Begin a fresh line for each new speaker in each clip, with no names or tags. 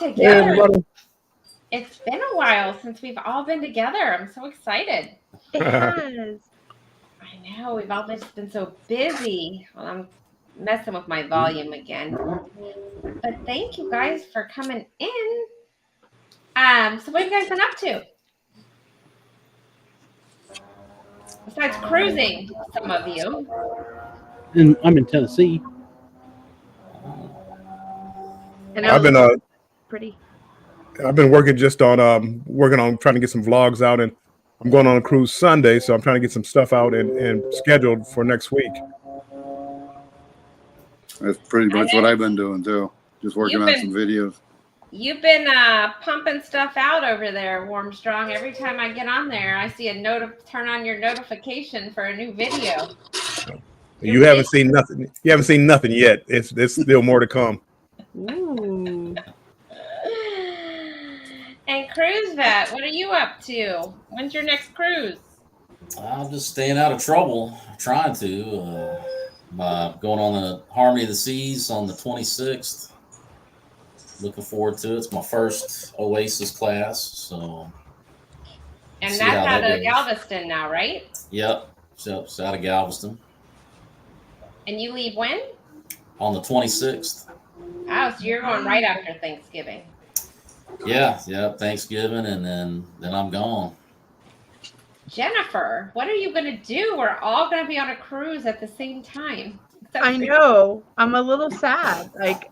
Hey,
together.
everybody.
It's been a while since we've all been together. I'm so excited.
It has.
I know, we've all just been so busy. Well, I'm messing with my volume again. But thank you guys for coming in. So what have you guys been up to? Besides cruising, some of you.
And I'm in Tennessee.
And
I've been
pretty.
I've been working just on working on trying to get some vlogs out, and I'm going on a cruise Sunday, so I'm trying to get some stuff out and scheduled for next week.
That's pretty much what I've been doing too. Just working on some videos.
You've been pumping stuff out over there, Warmstrong. Every time I get on there, I see a turn on your notification for a new video.
You haven't seen nothing. You haven't seen nothing yet. It's still more to come.
Ooh.
And Cruise Vet, what are you up to? When's your next cruise?
I'm just staying out of trouble, trying to. Going on the Harmony of the Seas on the 26th. Looking forward to it. It's my first Oasis class, so.
And that's out of Galveston now, right?
Yep, it's out of Galveston.
And you leave when?
On the 26th.
Oh, so you're going right after Thanksgiving.
Yeah, Thanksgiving, and then I'm gone.
Jennifer, what are you going to do? We're all going to be on a cruise at the same time.
I know. I'm a little sad. Like,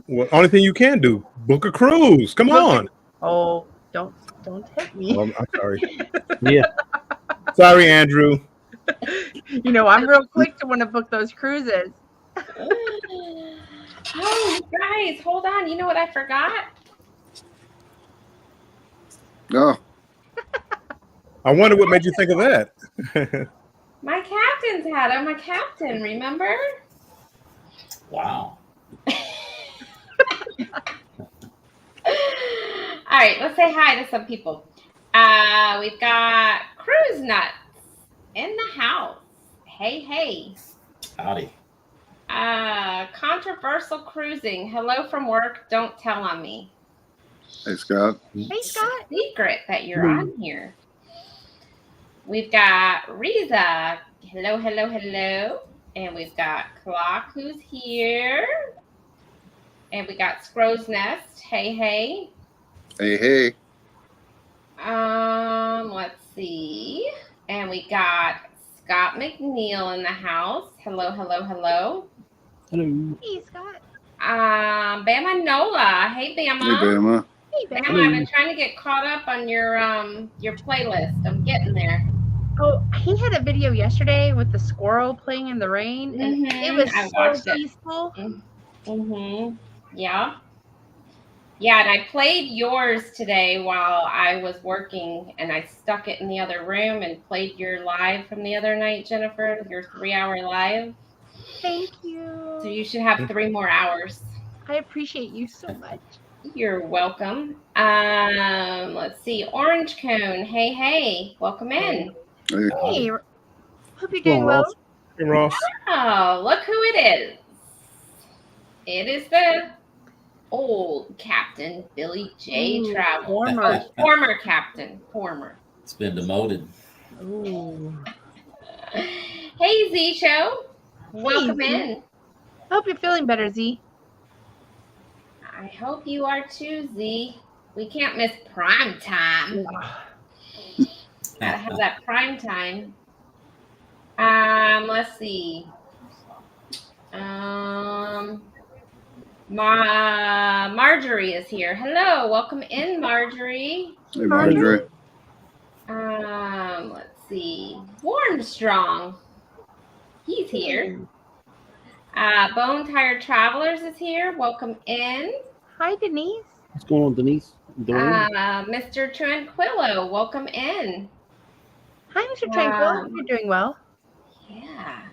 Well, only thing you can do, book a cruise. Come on.
Oh, don't hit me.
I'm sorry.
Yeah.
Sorry, Andrew.
You know, I'm real quick to want to book those cruises.
Oh, guys, hold on. You know what I forgot?
No.
I wonder what made you think of that.
My captain's hat. I'm a captain, remember?
Wow.
All right, let's say hi to some people. We've got Cruise Nuts in the house. Hey.
Howdy.
Controversial cruising. Hello from work. Don't tell on me.
Hey, Scott.
Hey, Scott.
Secret that you're on here. We've got Riza. Hello. And we've got Clock, who's here. And we got Scrow's Nest. Hey.
Hey.
Let's see. And we got Scott McNeil in the house. Hello.
Hello.
Hey, Scott.
Bama Nola. Hey, Bama.
Hey, Bama.
Hey, Bama.
Bama, I've been trying to get caught up on your playlist. I'm getting there.
Oh, he had a video yesterday with the squirrel playing in the rain, and it was so peaceful.
Yeah. Yeah, and I played yours today while I was working, and I stuck it in the other room and played your live from the other night, Jennifer, your 3-hour live.
Thank you.
So you should have 3 more hours.
I appreciate you so much.
You're welcome. Let's see. Orange Cone. Hey. Welcome in.
Hey. Hope you're doing well.
Hey, Ross.
Oh, look who it is. It is the old Captain Billy J. Travel. Former captain.
It's been demoted.
Ooh.
Hey, Z Show. Welcome in.
Hope you're feeling better, Z.
I hope you are too, Z. We can't miss prime time. Gotta have that prime time. Let's see. Marjorie is here. Hello, welcome in, Marjorie.
Hey, Marjorie.
Let's see. Warmstrong. He's here. Bone Tired Travelers is here. Welcome in.
Hi, Denise.
What's going on, Denise?
Mr. Tranquillo, welcome in.
Hi, Mr. Tranquillo. You're doing well.
Yeah.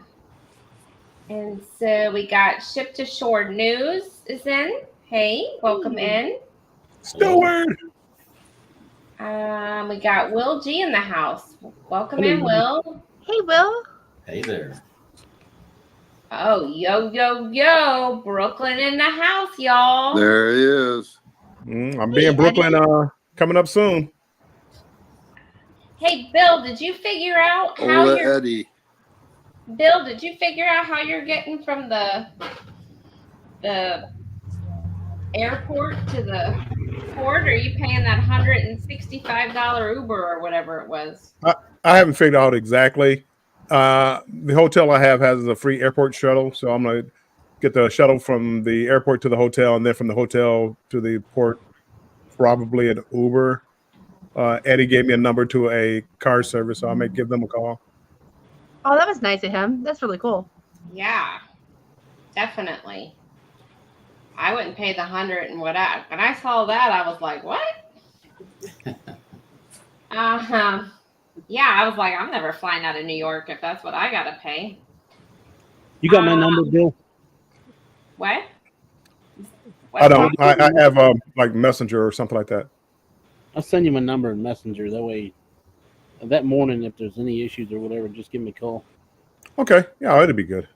And so we got Ship to Shore News is in. Hey, welcome in.
Steward.
We got Will G in the house. Welcome in, Will.
Hey, Will.
Hey there.
Oh, yo, Brooklyn in the house, y'all.
There he is.
I'll be in Brooklyn coming up soon.
Hey, Bill, did you figure out how
Ola
you're
Eddie.
Bill, did you figure out how you're getting from the airport to the port? Or are you paying that $165 Uber or whatever it was?
I haven't figured out exactly. The hotel I have has a free airport shuttle, so I'm gonna get the shuttle from the airport to the hotel, and then from the hotel to the port, probably an Uber. Eddie gave me a number to a car service, so I may give them a call.
Oh, that was nice of him. That's really cool.
Yeah, definitely. I wouldn't pay the 100 and whatever. When I saw that, I was like, what? Yeah, I was like, I'm never flying out of New York if that's what I gotta pay.
You got my number, Bill?
What?
I don't. I have like Messenger or something like that.
I'll send you my number in Messenger. That way, that morning, if there's any issues or whatever, just give me a call.
Okay. Yeah, it'd be good.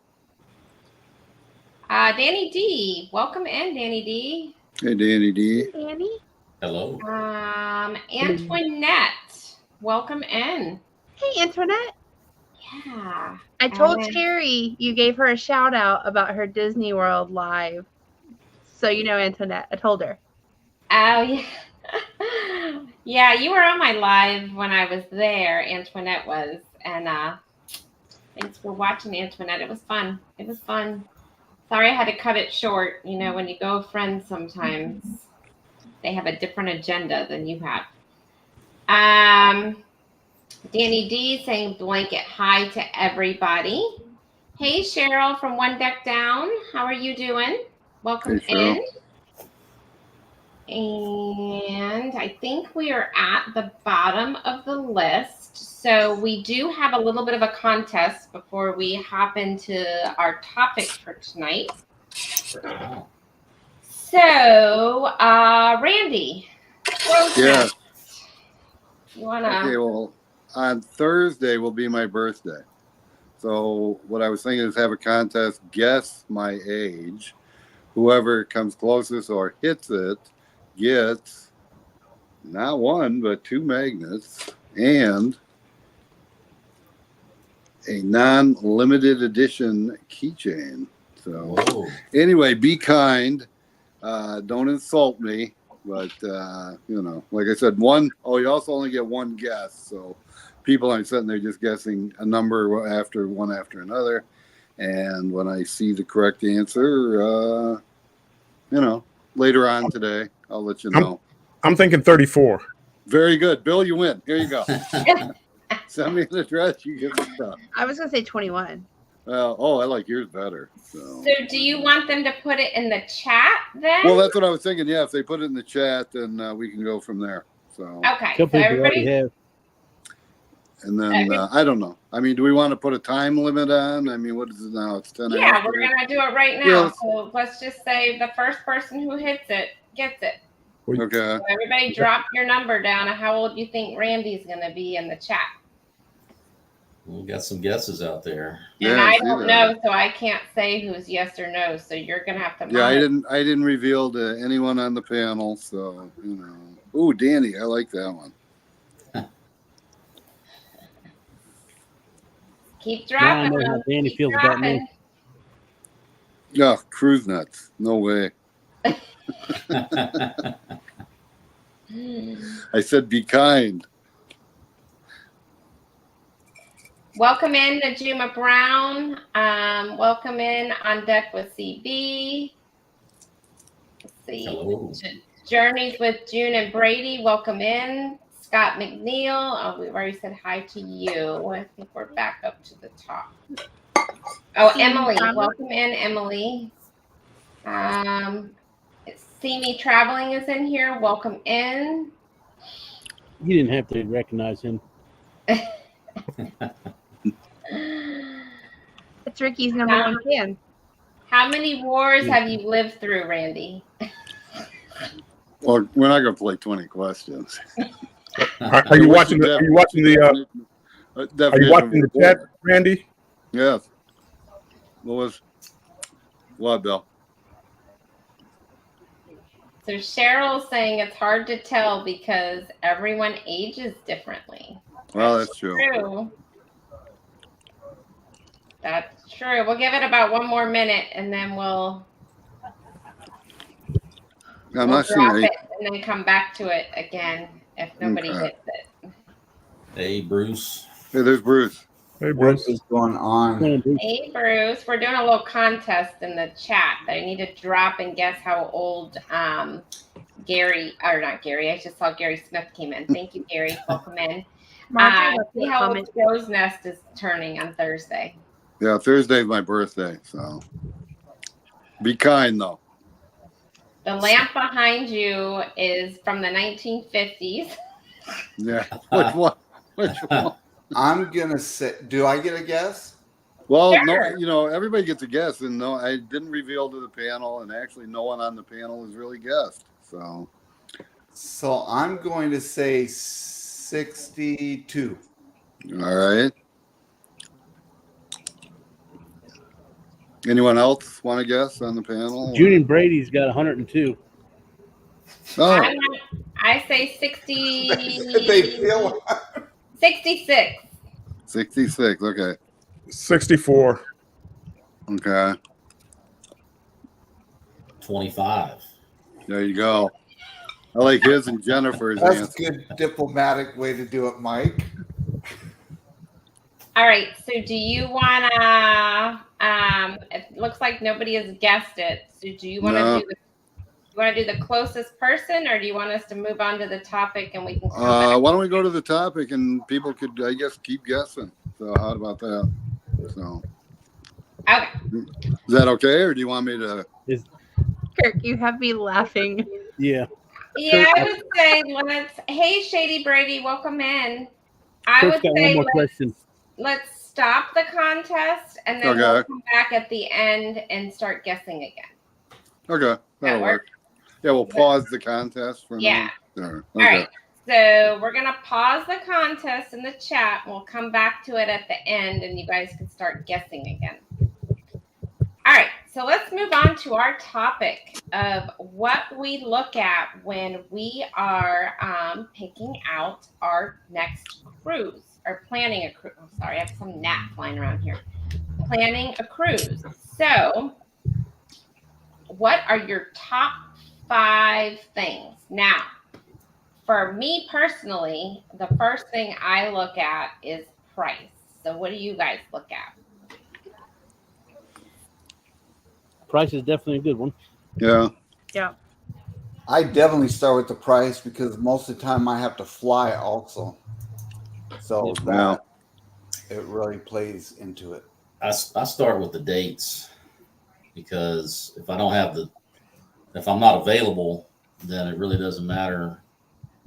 Danny D, welcome in, Danny D.
Hey, Danny D.
Danny.
Hello.
Antoinette, welcome in.
Hey, Antoinette.
Yeah.
I told Terry you gave her a shout out about her Disney World live. So you know Antoinette. I told her.
Oh, yeah. Yeah, you were on my live when I was there. Antoinette was. And thanks for watching, Antoinette. It was fun. It was fun. Sorry I had to cut it short. You know, when you go with friends sometimes, they have a different agenda than you have. Danny D saying blanket hi to everybody. Hey, Cheryl from One Deck Down. How are you doing? Welcome in. And I think we are at the bottom of the list. So we do have a little bit of a contest before we hop into our topic for tonight. So, Randy.
Yeah.
You wanna?
Okay, well, on Thursday will be my birthday. So what I was thinking is have a contest, guess my age. Whoever comes closest or hits it gets not one, but 2 magnets and a non-limited edition keychain. So anyway, be kind. Don't insult me. But, you know, like I said, you also only get one guess. So people aren't sitting there just guessing a number after another. And when I see the correct answer, you know, later on today, I'll let you know.
I'm thinking 34.
Very good. Bill, you win. Here you go. Send me an address. You get the stuff.
I was going to say 21.
I like yours better. So
do you want them to put it in the chat then?
Well, that's what I was thinking. Yeah, if they put it in the chat, then we can go from there. So
okay. So everybody
have.
And then I don't know. I mean, do we want to put a time limit on? I mean, what is it now? It's 10
Yeah,
after.
we're gonna do it right now. Yeah. So let's just say the first person who hits it gets it.
Okay.
So everybody drop your number down of how old you think Randy's gonna be in the chat.
We got some guesses out there.
And I don't know, so I can't say who's yes or no. So you're gonna have to.
Yeah, I didn't reveal to anyone on the panel, so you know. Oh, Danny, I like that one.
Keep dropping.
Now I know how Danny feels about me.
Yeah, cruise nuts. No way. I said be kind.
Welcome in, Najuma Brown. Welcome in on deck with CB. Let's see.
Hello.
Journeys with June and Brady. Welcome in. Scott McNeil. Oh, we've already said hi to you. I think we're back up to the top. Oh, Emily. Welcome in, Emily. See Me Traveling is in here. Welcome in.
You didn't have to recognize him.
It's Ricky's number one fan.
How many wars have you lived through, Randy?
Well, we're not going to play 20 questions.
Are you watching the? Are you watching the? Are you watching the chat, Randy?
Yes. What, Bill?
So Cheryl's saying it's hard to tell because everyone ages differently.
Well, that's true.
That's true. We'll give it about one more minute and then we'll drop it and then come back to it again if nobody gets it.
Hey, Bruce.
Hey, there's Bruce.
Hey, Bruce.
What is going on?
Hey, Bruce. We're doing a little contest in the chat. I need to drop and guess how old Gary, or not Gary. I just saw Gary Smith came in. Thank you, Gary. Welcome in. See how old Joe's Nest is turning on Thursday.
Yeah, Thursday's my birthday, so be kind though.
The lamp behind you is from the 1950s.
Yeah. Which one? Which one?
I'm gonna say, do I get a guess?
Well,
Sure.
no, everybody gets a guess, and no, I didn't reveal to the panel, and actually, no one on the panel has really guessed. So
I'm going to say 62.
All right. Anyone else want to guess on the panel?
Junior Brady's got 102.
Oh,
I say 60.
They feel
66.
66. Okay.
64.
Okay.
25.
There you go. I like his and Jennifer's
that's
answer.
a good diplomatic way to do it, Mike.
All right. So do you want to, it looks like nobody has guessed it. So do you want to
No.
do the closest person, or do you want us to move on to the topic and we can come back?
Why don't we go to the topic and people could, I guess, keep guessing. So how about that? So
Okay.
is that okay, or do you want me to?
Kirk, you have me laughing.
Yeah.
Yeah, I would say hey, Shady Brady, welcome in. I
Kirk's
would
got one
say
more question.
let's stop the contest and then we'll come back at the end and start guessing again.
Okay, that'll work. Yeah, we'll pause the contest for a minute. Sure.
All right. So we're going to pause the contest in the chat. We'll come back to it at the end and you guys can start guessing again. All right. So let's move on to our topic of what we look at when we are picking out our next cruise or planning a cruise. I'm sorry, I have some gnat flying around here. Planning a cruise. So what are your top 5 things? Now, for me personally, the first thing I look at is price. So what do you guys look at?
Price is definitely a good one.
Yeah.
Yeah.
I definitely start with the price because most of the time I have to fly also. So that it really plays into it.
I start with the dates because if I'm not available, then it really doesn't matter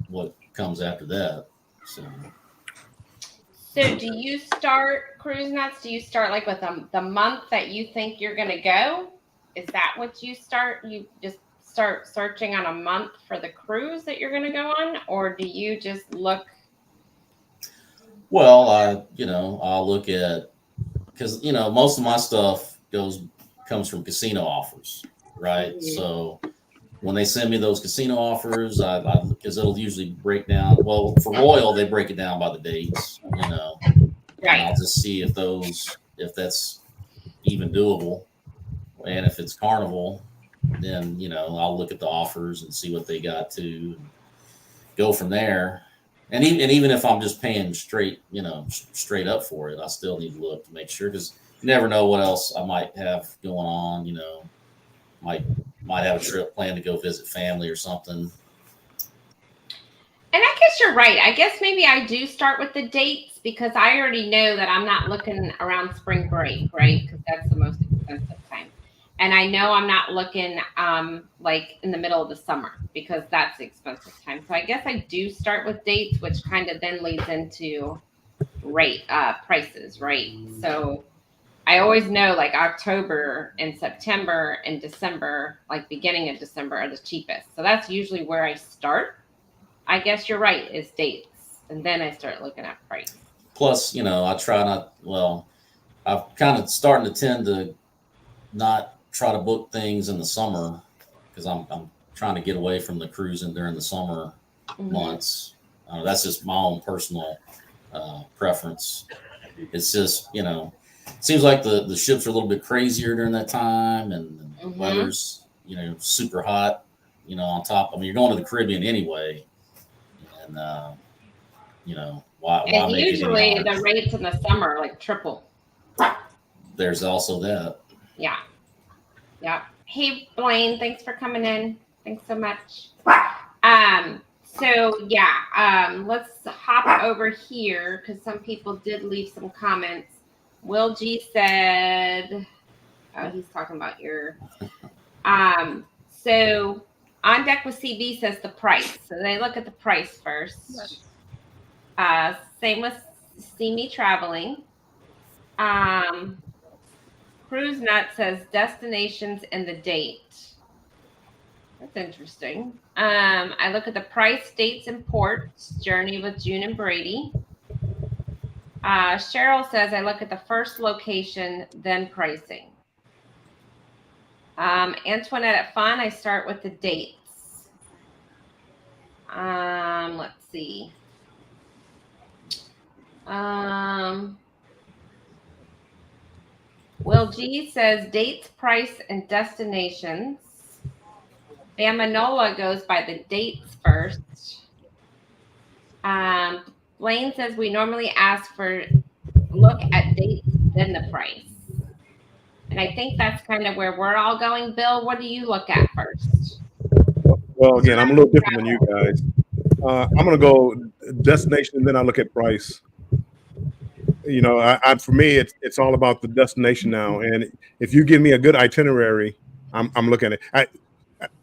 what comes after that. So
do you start cruise nuts? Do you start like with the month that you think you're going to go? Is that what you start? You just start searching on a month for the cruise that you're going to go on, or do you just look?
Well, I'll look at, because most of my stuff comes from casino offers, right? Mm-hmm. So when they send me those casino offers, because it'll usually break down. Well, for Royal, they break it down by the dates, Right. I'll just see if that's even doable, and if it's Carnival, then I'll look at the offers and see what they got to go from there. And even if I'm just paying straight up for it, I still need to look to make sure, because you never know what else I might have going on. Might have a trip planned to go visit family or something.
And I guess you're right. I guess maybe I do start with the dates because I already know that I'm not looking around spring break, right? Because that's the most expensive time. And I know I'm not looking like in the middle of the summer because that's the expensive time. So I guess I do start with dates, which kind of then leads into prices, right? So I always know like October and September and December, like beginning of December, are the cheapest. So that's usually where I start. I guess you're right, is dates. And then I start looking at price.
Plus, I try not, I'm kind of starting to tend to not try to book things in the summer because I'm trying to get away from the cruising during the summer months. That's just my own personal preference. It's just, seems like the ships are a little bit crazier during that time, and the weather's, super hot, on top. I mean, you're going to the Caribbean anyway, and, why
and
make
usually
it
the rates in the summer are like triple.
There's also that.
Yeah. Hey, Blaine, thanks for coming in. Thanks so much. Let's hop over here because some people did leave some comments. Will G said, oh, he's talking about your, so on deck with CB says the price. So they look at the price first. Same with See Me Traveling. Cruise Nut says destinations and the date. That's interesting. I look at the price, dates, and ports. Journey with June and Brady. Cheryl says I look at the first location, then pricing. Antoinette at Fun, I start with the dates. Let's see. Will G says dates, price, and destinations. Bamanola goes by the dates first. Blaine says we normally ask for look at dates, then the price. And I think that's kind of where we're all going. Bill, what do you look at first?
Well, again, I'm a little different than you guys. I'm going to go destination, and then I look at price. For me, it's all about the destination now. And if you give me a good itinerary, I'm looking at it.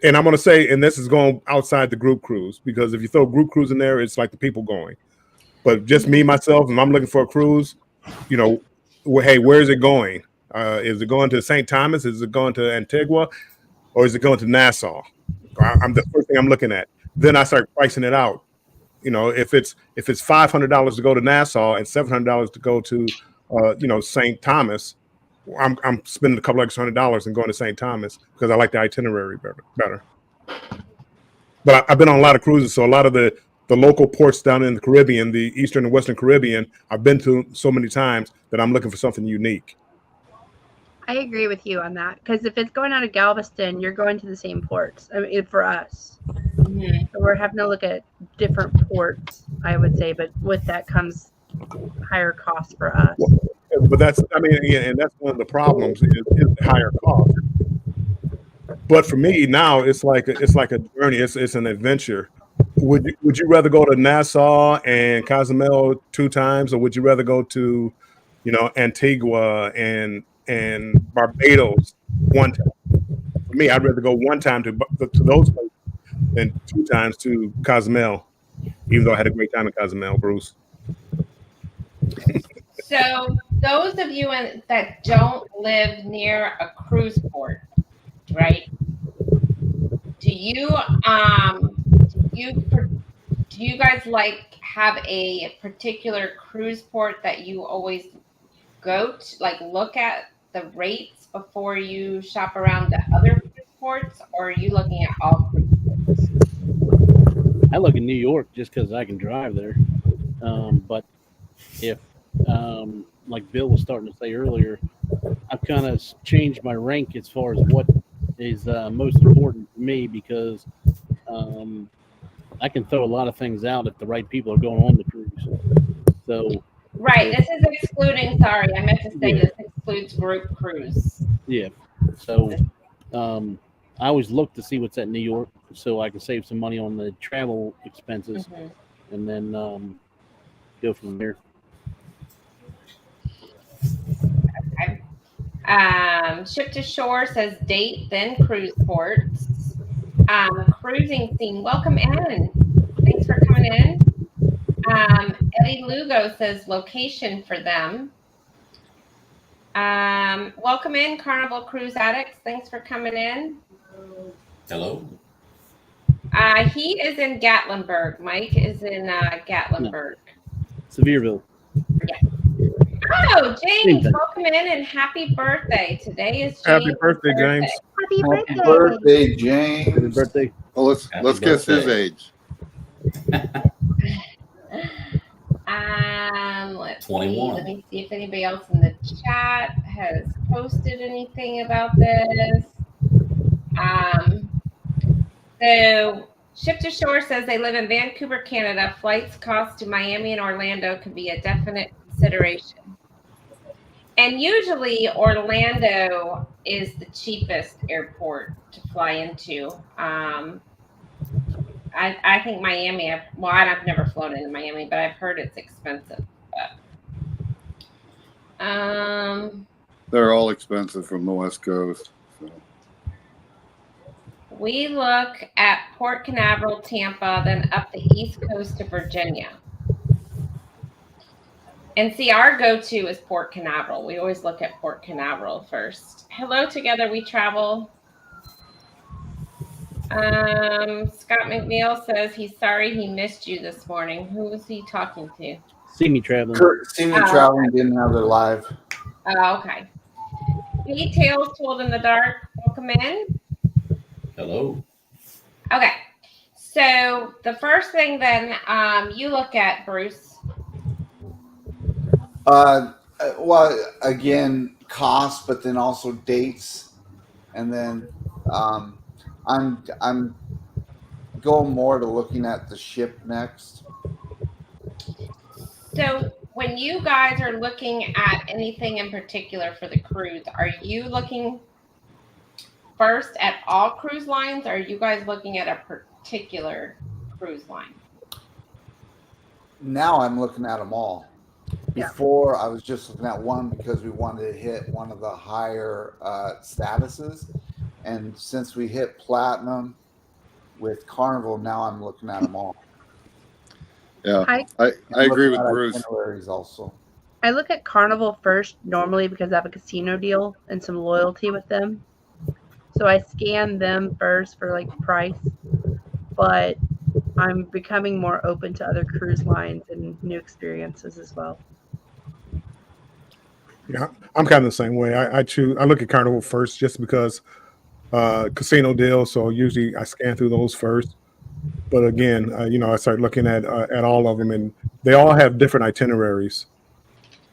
And I'm going to say, and this is going outside the group cruise, because if you throw group cruise in there, it's like the people going. But just me, myself, and I'm looking for a cruise, hey, where is it going? Is it going to St. Thomas? Is it going to Antigua? Or is it going to Nassau? I'm the first thing I'm looking at. Then I start pricing it out. If it's $500 to go to Nassau and $700 to go to, St. Thomas, I'm spending a couple extra $100 and going to St. Thomas because I like the itinerary better. But I've been on a lot of cruises, so a lot of the local ports down in the Caribbean, the Eastern and Western Caribbean, I've been to so many times that I'm looking for something unique.
I agree with you on that, because if it's going out of Galveston, you're going to the same ports. I mean, for us, so we're having to look at different ports, I would say, but with that comes higher costs for us.
But that's one of the problems is the higher cost. But for me now, it's like a journey. It's an adventure. Would you rather go to Nassau and Cozumel 2 times, or would you rather go to, Antigua and Barbados 1 time? For me, I'd rather go 1 time to those places than 2 times to Cozumel, even though I had a great time in Cozumel, Bruce.
So those of you that don't live near a cruise port, right? Do you guys have a particular cruise port that you always go to, look at the rates before you shop around the other cruise ports, or are you looking at all cruise ports?
I look at New York just because I can drive there. But if like Bill was starting to say earlier, I've kind of changed my rank as far as what is most important to me, because I can throw a lot of things out if the right people are going on the cruise. So
right, this is excluding. Sorry, I meant to say this excludes group cruise.
Yeah. So I always look to see what's at New York, so I can save some money on the travel expenses, and then go from there.
Okay. Ship to Shore says date, then cruise ports. Cruising scene, welcome in. Thanks for coming in. Eddie Lugo says location for them. Welcome in, Carnival Cruise Addicts. Thanks for coming in.
Hello.
He is in Gatlinburg. Mike is in Gatlinburg.
Sevierville.
Yeah. Oh, James,
Anything.
welcome in and happy birthday. Today is James'
Happy birthday, James.
Happy
Happy
birthday.
birthday,
Happy
James.
birthday.
Well, let's
Happy
guess his
birthday.
age.
Let's
21.
see. Let me see if anybody else in the chat has posted anything about this. So Ship to Shore says they live in Vancouver, Canada. Flights cost to Miami and Orlando could be a definite consideration. And usually Orlando is the cheapest airport to fly into. I think Miami, I've never flown into Miami, but I've heard it's expensive. But,
They're all expensive from the West Coast. So.
we look at Port Canaveral, Tampa, then up the east coast to Virginia. And see, our go-to is Port Canaveral. We always look at Port Canaveral first. Hello, Together We Travel. Scott McNeil says he's sorry he missed you this morning. Who was he talking to?
See me traveling.
Kurt, see me traveling, didn't have their live.
Oh, okay. Details told in the dark. Welcome in.
Hello.
Okay. So the first thing then you look at, Bruce.
Well, again, cost, but then also dates, and then I'm going more to looking at the ship next.
So when you guys are looking at anything in particular for the cruise, are you looking first at all cruise lines, or are you guys looking at a particular cruise line?
Now I'm looking at them all. Before I was just looking at one because we wanted to hit one of the higher statuses, and since we hit platinum with Carnival, now I'm looking at them all.
Yeah, I agree with Bruce.
Itineraries also.
I look at Carnival first normally because I have a casino deal and some loyalty with them. So I scan them first for like price, but I'm becoming more open to other cruise lines and new experiences as well.
Yeah, I'm kind of the same way. I look at Carnival first just because casino deals. So usually I scan through those first. But again, I start looking at all of them, and they all have different itineraries.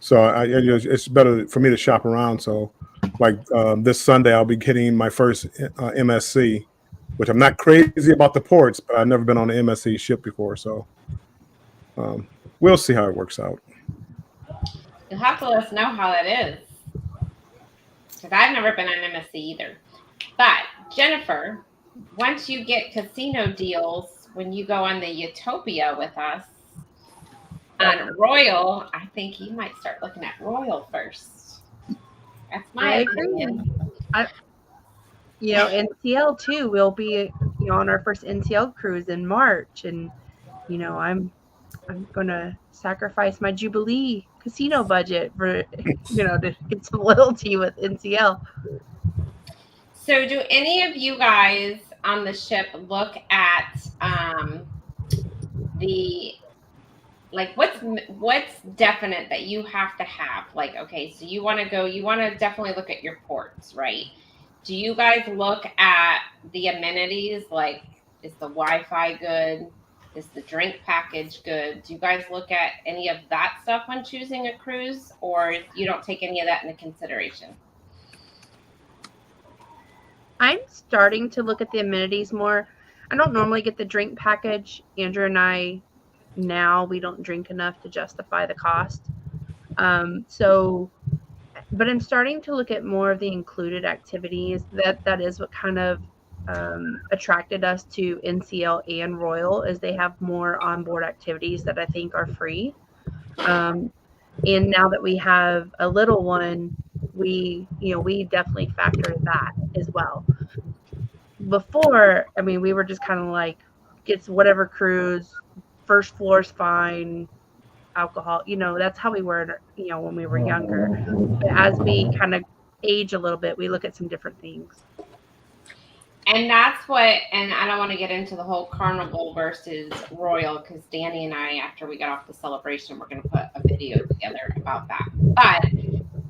So it's better for me to shop around. So, like this Sunday, I'll be getting my first MSC, which I'm not crazy about the ports, but I've never been on an MSC ship before. So we'll see how it works out.
You'll have to let us know how that is, because I've never been on MSC either. But Jennifer, once you get casino deals, when you go on the Utopia with us on Royal, I think you might start looking at Royal first. That's my opinion.
NCL too. We'll be on our first NCL cruise in March, and I'm gonna sacrifice my Jubilee casino budget for to get some loyalty with NCL.
So do any of you guys on the ship look at what's definite that you have to have? Like, okay, so you want to definitely look at your ports, right? Do you guys look at the amenities? Like, is the Wi-Fi good? Is the drink package good? Do you guys look at any of that stuff when choosing a cruise, or you don't take any of that into consideration?
I'm starting to look at the amenities more. I don't normally get the drink package. Andrew and I, now we don't drink enough to justify the cost. But I'm starting to look at more of the included activities. That is what kind of attracted us to NCL and Royal, is they have more onboard activities that I think are free. And now that we have a little one, we definitely factor that as well. Before, we were just kind of like, gets whatever cruise, first floor's fine, alcohol, that's how we were, when we were younger. But as we kind of age a little bit, we look at some different things.
And that's what, and I don't want to get into the whole carnival versus royal, because Danny and I, after we got off the celebration, we're going to put a video together about that. But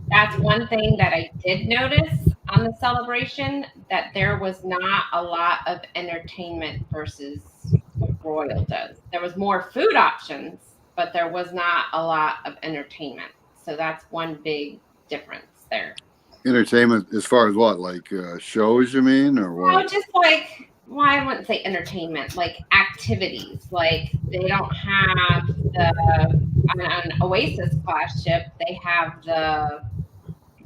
that's one thing that I did notice on the celebration, that there was not a lot of entertainment versus what royal does. There was more food options, but there was not a lot of entertainment. So that's one big difference there.
Entertainment as far as what, like shows, you mean, or what?
Oh, just like, well, I wouldn't say entertainment, like activities. Like they don't have on an Oasis class ship, they have the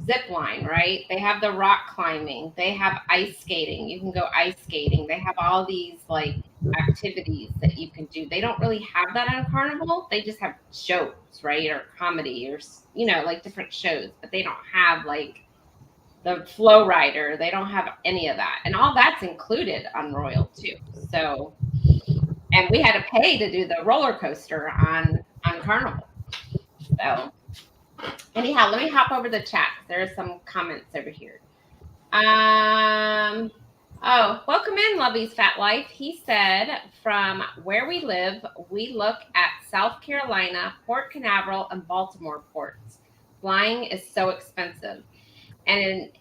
zip line, right? They have the rock climbing. They have ice skating. You can go ice skating. They have all these like activities that you can do. They don't really have that on Carnival. They just have shows, right? Or comedy or, like different shows, but they don't have like the flow rider. They don't have any of that. And all that's included on Royal too. So, and we had to pay to do the roller coaster on Carnival. So anyhow, let me hop over the chat. There are some comments over here. Oh, welcome in, Lovey's Fat Life. He said, from where we live, we look at South Carolina, Port Canaveral, and Baltimore ports. Flying is so expensive. And,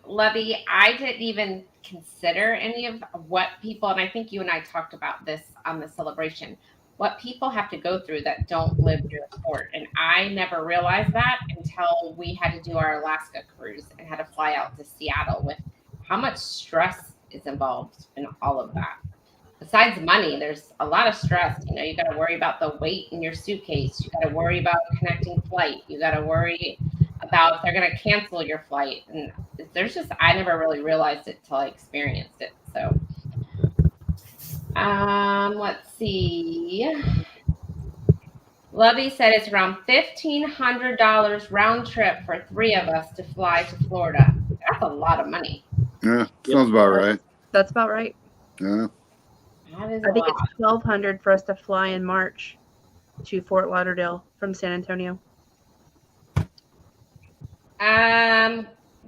Lovey, I didn't even consider any of what people, and I think you and I talked about this on the celebration, what people have to go through that don't live near a port. And I never realized that until we had to do our Alaska cruise and had to fly out to Seattle, with how much stress is involved in all of that. Besides money, there's a lot of stress. You got to worry about the weight in your suitcase. You got to worry about connecting flight. You got to worry about if they're going to cancel your flight. And I never really realized it till I experienced it. So, let's see. Lovey said it's around $1,500 round trip for 3 of us to fly to Florida. That's a lot of money.
Yeah, sounds about right.
That's about right.
Yeah.
I think it's $1,200 for us to fly in March to Fort Lauderdale from San Antonio.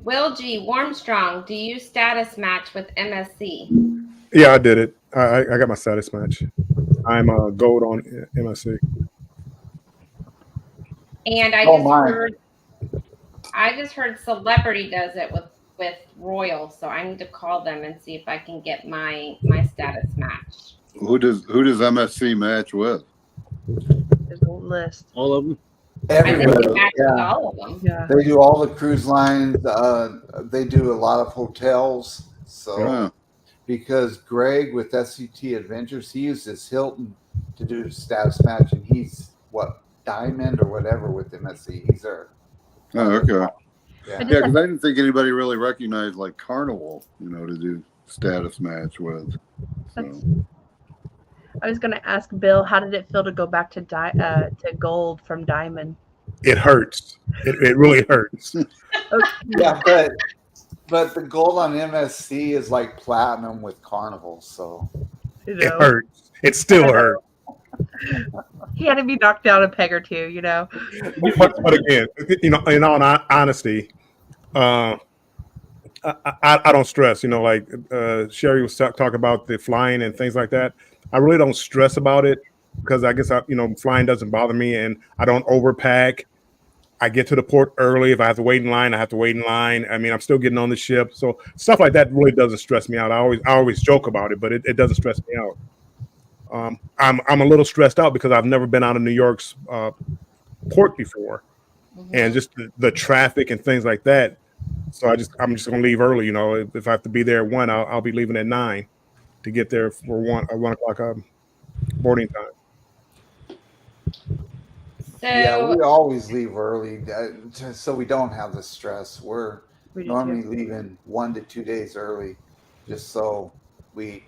Will G. Warmstrong, do you status match with MSC?
Yeah, I did it. I got my status match. I'm gold on MSC.
And I just heard Celebrity does it with Royal, so I need to call them and see if I can get my status match.
Who does MSC match with?
There's a list.
All of them.
Everybody,
yeah. All of them.
Yeah.
They do all the cruise lines. They do a lot of hotels. So because Greg with SCT Adventures, he uses Hilton to do his status match, and he's Diamond or whatever with MSC. He's there.
Oh, okay.
Yeah,
because I didn't think anybody really recognized like Carnival, to do status match with. So.
I was going to ask Bill, how did it feel to go back to gold from diamond?
It hurts. It really hurts.
Yeah, but the gold on MSC is like platinum with Carnival, so
it hurts. It still hurts.
He had to be knocked down a peg or two,
But again, in all honesty, I don't stress. Like Sherry was talking about the flying and things like that. I really don't stress about it because I guess flying doesn't bother me, and I don't overpack. I get to the port early. If I have to wait in line, I have to wait in line. I mean, I'm still getting on the ship, so stuff like that really doesn't stress me out. I always joke about it, but it doesn't stress me out. I'm a little stressed out because I've never been out of New York's port before, and just the traffic and things like that. So I'm just gonna leave early. If I have to be there at 1, I'll be leaving at 9 to get there for 1 o'clock boarding time.
Yeah, we always leave early so we don't have the stress. We're normally leaving 1 to 2 days early, just so to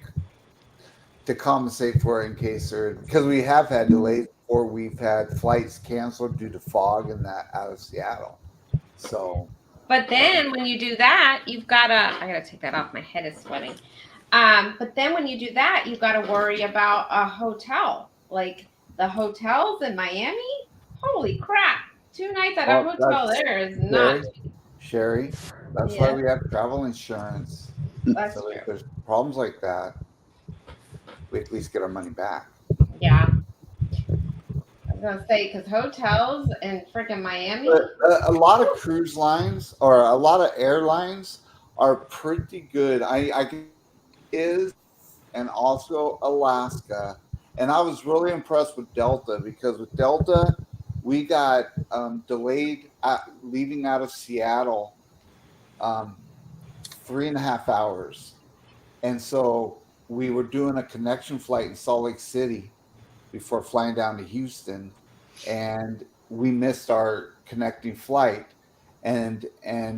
compensate for it in case because we have had delays or we've had flights canceled due to fog and that out of Seattle. So,
but then when you do that, I gotta take that off. My head is sweating. But then when you do that, you've got to worry about a hotel. Like the hotels in Miami, holy crap! 2 nights at a hotel there is not.
Sherry, that's why we have travel insurance.
That's
So if
true.
there's problems like that, we at least get our money back.
Yeah. I was gonna say because hotels in freaking Miami.
But a lot of cruise lines or a lot of airlines are pretty good. I is and also Alaska, and I was really impressed with Delta because with Delta we got delayed leaving out of Seattle 3.5 hours, and so we were doing a connection flight in Salt Lake City before flying down to Houston, and we missed our connecting flight. And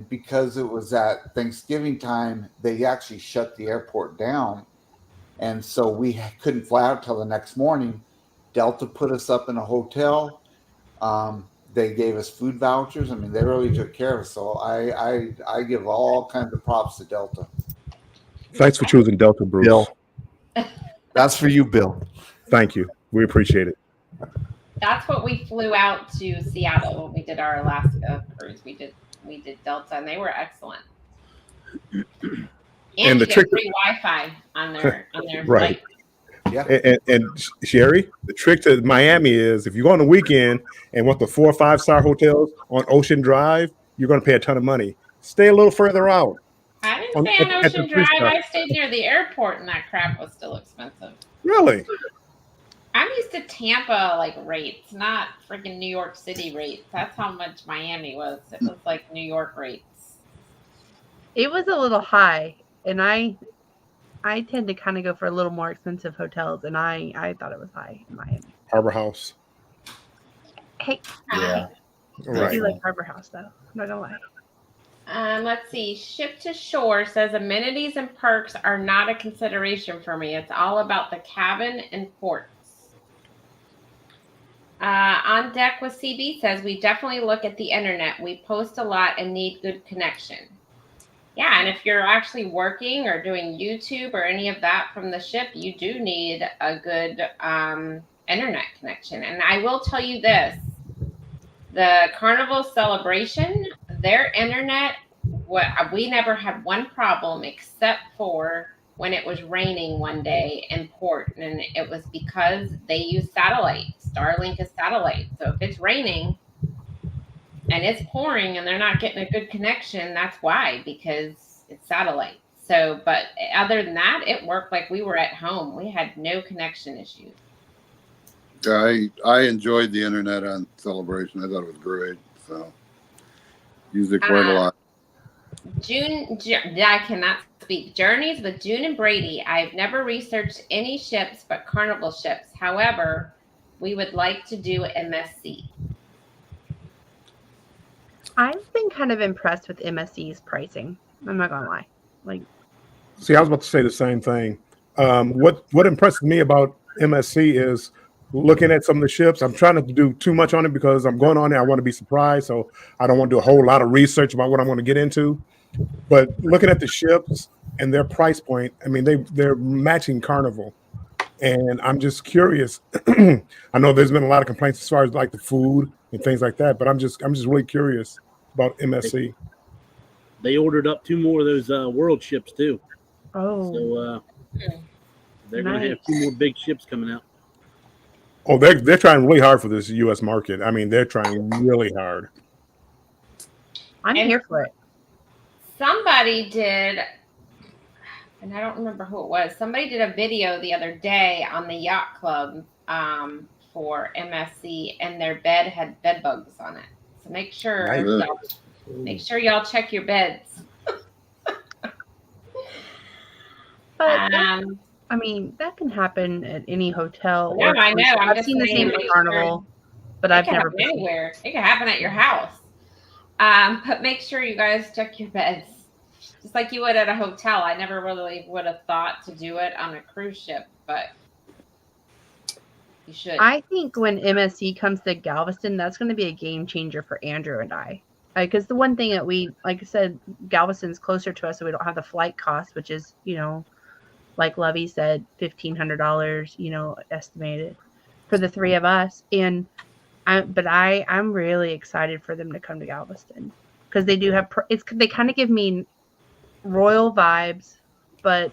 because it was at Thanksgiving time, they actually shut the airport down, and so we couldn't fly out till the next morning. Delta put us up in a hotel. They gave us food vouchers. I mean, they really took care of us. So I give all kinds of props to Delta.
Thanks for choosing Delta, Bruce.
Bill. That's for you, Bill.
Thank you. We appreciate it.
That's what we flew out to Seattle when we did our Alaska cruise. We did Delta, and they were excellent. And
the
you get
trick-
free Wi-Fi on their
Right.
flight.
Yeah.
And Sherry, the trick to Miami is if you go on the weekend and want the 4 or 5 star hotels on Ocean Drive, you're going to pay a ton of money. Stay a little further out.
I didn't stay on
at the
Ocean Drive.
3-star.
I stayed near the airport, and that crap was still expensive.
Really?
I'm used to Tampa like rates, not freaking New York City rates. That's how much Miami was. It was like New York rates.
It was a little high, and I tend to kind of go for a little more expensive hotels, and I thought it was high in Miami.
Harbor House.
Hey,
Yeah.
I
Right.
do like Harbor House though. I'm not gonna lie.
Let's see. Ship to Shore says amenities and perks are not a consideration for me. It's all about the cabin and ports. On Deck with CB says we definitely look at the internet. We post a lot and need good connection. Yeah, and if you're actually working or doing YouTube or any of that from the ship, you do need a good internet connection. And I will tell you this. The Carnival Celebration, their internet, we never had one problem except for when it was raining one day in port, and it was because they use satellite. Starlink is satellite. So if it's raining and it's pouring and they're not getting a good connection, that's why, because it's satellite. So, but other than that, it worked like we were at home. We had no connection issues.
I enjoyed the internet on Celebration. I thought it was great. So used it quite a lot.
I cannot speak. Journeys with June and Brady. I've never researched any ships but Carnival ships. However, we would like to do MSC.
I've been kind of impressed with MSC's pricing. I'm not gonna lie. Like,
See, I was about to say the same thing. What impressed me about MSC is looking at some of the ships. I'm trying not to do too much on it because I'm going on there. I want to be surprised, so I don't want to do a whole lot of research about what I'm going to get into. But looking at the ships and their price point, I mean, they're matching Carnival, and I'm just curious. I know there's been a lot of complaints as far as like the food and things like that, but I'm just really curious about MSC.
They ordered up 2 more of those world ships too.
oh,
So they're going to have 2 more big ships coming out.
Oh, they're trying really hard for this U.S. market. I mean, they're trying really hard.
I'm
And-
here for it.
Somebody did, and I don't remember who it was. Somebody did a video the other day on the yacht club for MSC, and their bed had bed bugs on it. So make sure y'all check your beds.
But I mean, that can happen at any hotel.
No, I know. I'm
I've
just
seen the
saying
same
make
at Carnival, but
It
I've
can
never
happen
been.
anywhere. It can happen at your house. But make sure you guys check your beds. Just like you would at a hotel. I never really would have thought to do it on a cruise ship, but you should.
I think when MSC comes to Galveston, that's going to be a game changer for Andrew and I. Because the one thing that we, like I said, Galveston's closer to us, so we don't have the flight cost, which is, like Lovey said, $1,500, estimated for the 3 of us. And I'm really excited for them to come to Galveston because they do have they kind of give me royal vibes, but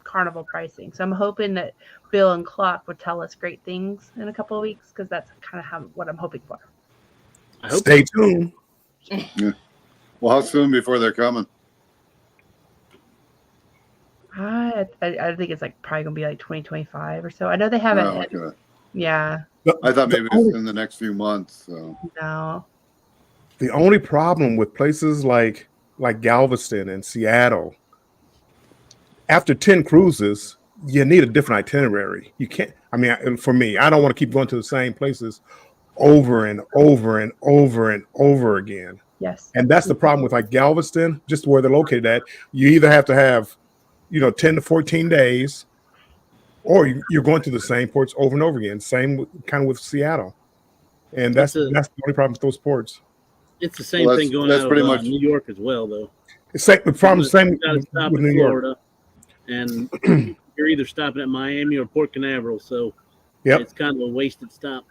Carnival pricing. So I'm hoping that Bill and Clock would tell us great things in a couple of weeks, because that's kind of what I'm hoping for.
I hope
Stay tuned.
Well, how soon before they're coming?
I think it's like probably gonna be like 2025 or so. I know they haven't.
Oh, okay.
Yeah.
I thought maybe it's in the next few months. So.
No.
The only problem with places like Galveston and Seattle, after 10 cruises, you need a different itinerary. You can't. I mean, for me, I don't want to keep going to the same places over and over and over and over again.
Yes.
And that's the problem with like Galveston, just where they're located at. You either have to have, 10 to 14 days, or you're going to the same ports over and over again. Same kind of with Seattle. And that's the only problem with those ports.
It's the same thing going out of New York as well, though.
It's the problem. Same
You got to stop
with
in
New York.
Florida, and you're either stopping at Miami or Port Canaveral, so it's kind of a wasted stop.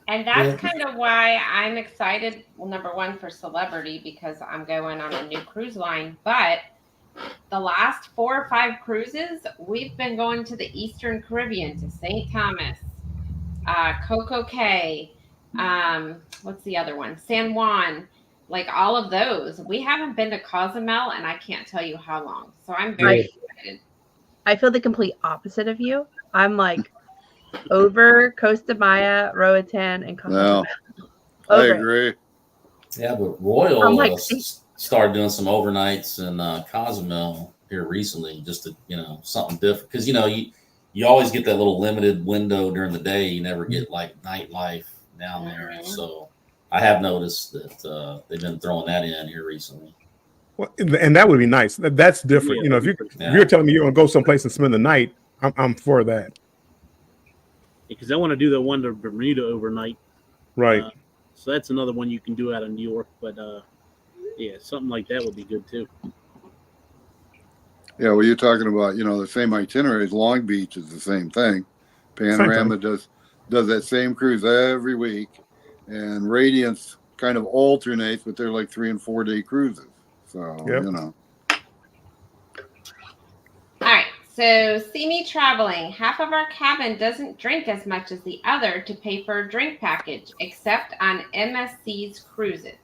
And that's kind of why I'm excited. Well, number one, for Celebrity, because I'm going on a new cruise line. But the last 4 or 5 cruises, we've been going to the Eastern Caribbean, to St. Thomas, Coco Cay. What's the other one? San Juan. Like all of those. We haven't been to Cozumel, and I can't tell you how long. So I'm very excited.
I feel the complete opposite of you. I'm like over Costa Maya, Roatan, and Cozumel.
No, I agree.
Yeah, but Royal started doing some overnights in Cozumel here recently, just to something different, because you always get that little limited window during the day. You never get like nightlife down there. So I have noticed that they've been throwing that in here recently.
Well, and that would be nice. That's different. If you're telling me you're going to go someplace and spend the night, I'm for that.
Because I want to do the one to Bermuda overnight.
Right.
So that's another one you can do out of New York. But something like that would be good too.
Yeah, well, you're talking about, the same itinerary as Long Beach is the same thing. Panorama does that same cruise every week, and Radiance kind of alternates, but they're like 3 and 4 day cruises. So,
All right. So, see me traveling. Half of our cabin doesn't drink as much as the other to pay for a drink package, except on MSC's cruises.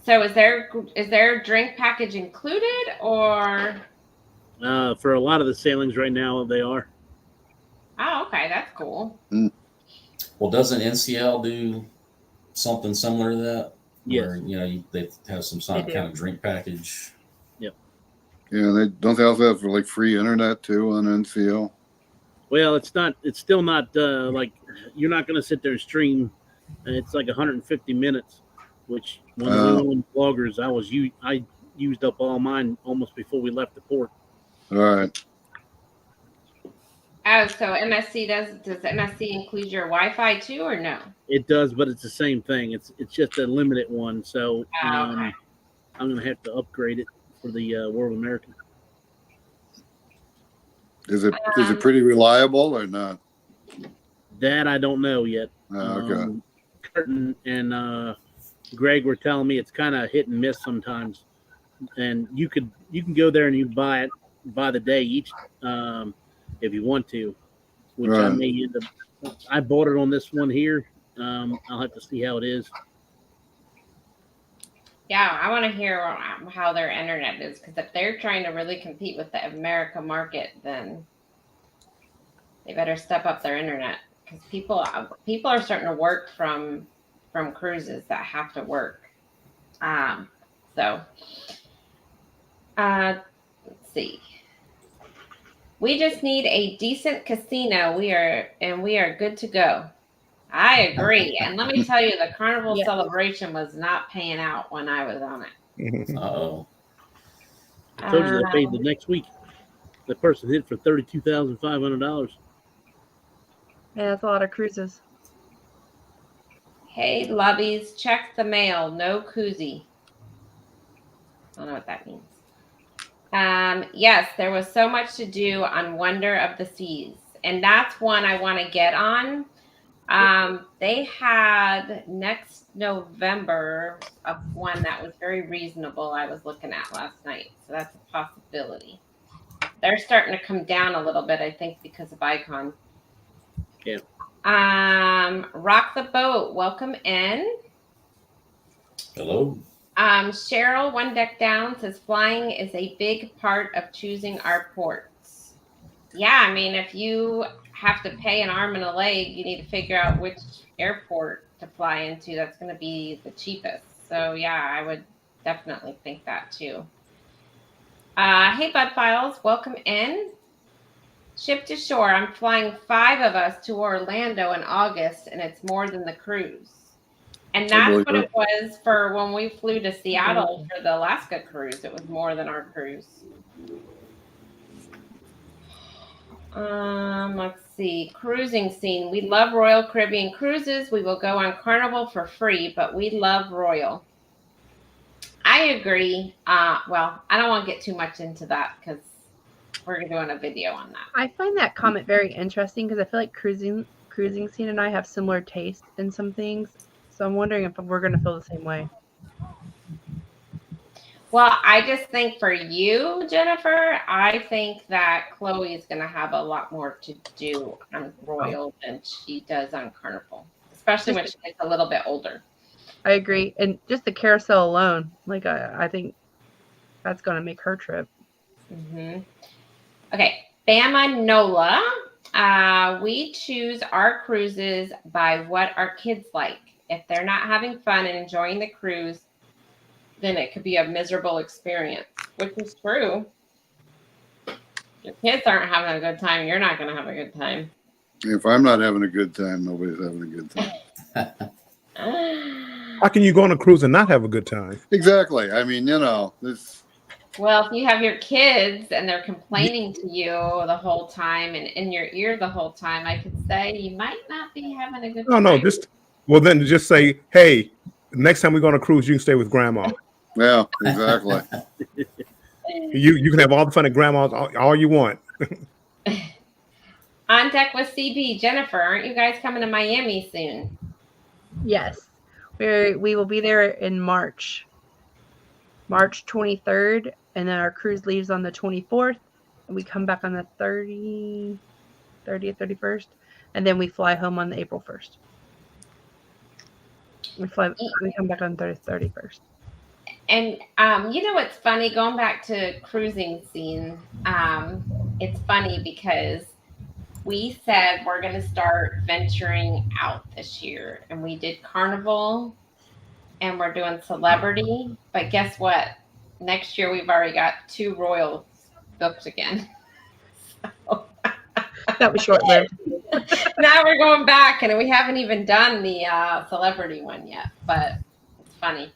So is there a drink package included, or?
For a lot of the sailings right now, they are.
Oh, okay, that's cool.
Well, doesn't NCL do something similar to that?
Yes.
Where, they have some kind of drink package.
Yep.
Yeah, they also have for like free internet too on NCL.
Well, it's still not like you're not going to sit there and stream. It's like 150 minutes. Which when we were on bloggers, I used up all mine almost before we left the port.
All right.
Oh, so MSC does MSC include your Wi-Fi too, or no?
It does, but it's the same thing. It's just a limited one, so I'm going to have to upgrade it for the World American.
Is it pretty reliable or not?
That I don't know yet.
Okay.
Curtin and Greg were telling me it's kind of hit and miss sometimes, and you can go there and you buy it by the day each if you want to, which I may end up. I bought it on this one here. I'll have to see how it is.
Yeah, I want to hear how their internet is, because if they're trying to really compete with the America market, then they better step up their internet, because people are starting to work from cruises that have to work. Let's see. We just need a decent casino. We are good to go. I agree. And let me tell you, the Carnival Celebration was not paying out when I was on it.
Uh-oh.
I told you they paid the next week. The person hit for $32,500.
Yeah, that's a lot of cruises.
Hey, Lubbies, check the mail. No koozie. I don't know what that means. Yes, there was so much to do on Wonder of the Seas. And that's one I want to get on. They had next November of one that was very reasonable. I was looking at last night, so that's a possibility. They're starting to come down a little bit, I think, because of Icon.
Yeah.
Rock the Boat, welcome in.
Hello.
Cheryl, One Deck Down, says flying is a big part of choosing our ports. Yeah, I mean, if you have to pay an arm and a leg, you need to figure out which airport to fly into. That's going to be the cheapest. So, yeah, I would definitely think that too. Hey, Bud Files, welcome in. Ship to shore. I'm flying 5 of us to Orlando in August, and it's more than the cruise. And that's what it was for when we flew to Seattle for the Alaska cruise. It was more than our cruise. Let's see. Cruising scene. We love Royal Caribbean cruises. We will go on Carnival for free, but we love Royal. I agree. Well, I don't want to get too much into that because we're doing a video on that.
I find that comment very interesting because I feel like cruising scene and I have similar taste in some things. So I'm wondering if we're going to feel the same way.
Well, I just think for you, Jennifer, I think that Chloe is going to have a lot more to do on Royal than she does on Carnival, especially when she gets a little bit older.
I agree. And just the carousel alone, like I think that's going to make her trip.
Mm-hmm. Okay. Bama Nola. We choose our cruises by what our kids like. If they're not having fun and enjoying the cruise, then it could be a miserable experience, which is true. Your kids aren't having a good time, you're not going to have a good time.
If I'm not having a good time, nobody's having a good time.
How can you go on a cruise and not have a good time?
Exactly. I mean, this.
Well, if you have your kids and they're complaining to you the whole time and in your ear the whole time, I could say you might not be having a good time.
No, then just say, hey, next time we go on a cruise, you can stay with grandma.
Yeah, exactly.
You can have all the fun at grandma's all you want.
On deck with CB. Jennifer, aren't you guys coming to Miami soon?
Yes. We will be there in March 23rd, and then our cruise leaves on the 24th, and we come back on the 30th, 31st, and then we fly home on the April 1st. We come back on the 31st.
And what's funny, going back to cruising scene, it's funny because we said we're going to start venturing out this year, and we did Carnival and we're doing Celebrity, but guess what? Next year we've already got 2 Royals booked again. So.
That was short-lived.
Now we're going back, and we haven't even done the Celebrity one yet, but it's funny.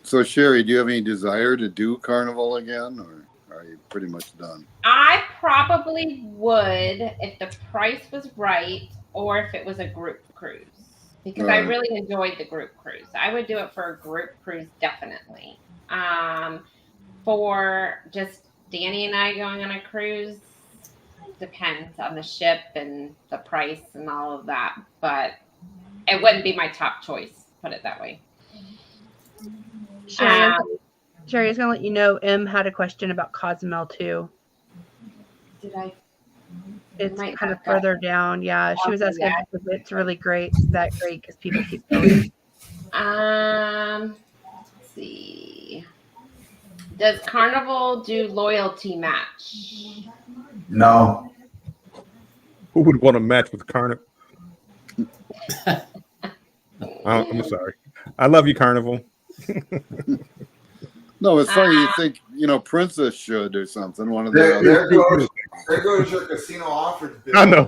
So Sherry, do you have any desire to do Carnival again, or are you pretty much done?
I probably would if the price was right or if it was a group cruise, because I really enjoyed the group cruise. I would do it for a group cruise, definitely. For just Danny and I going on a cruise, depends on the ship and the price and all of that, but it wouldn't be my top choice, put it that way.
Sherry is going to let you know M had a question about Cozumel too.
Did I?
It's kind of further down. Yeah, she was asking if it's really great. Is that great because people keep going?
Let's see. Does Carnival do loyalty match?
No.
Who would want to match with Carnival? I'm sorry. I love you, Carnival.
No, it's funny. You think Princess should or something. One of the
there goes your casino offers.
I know.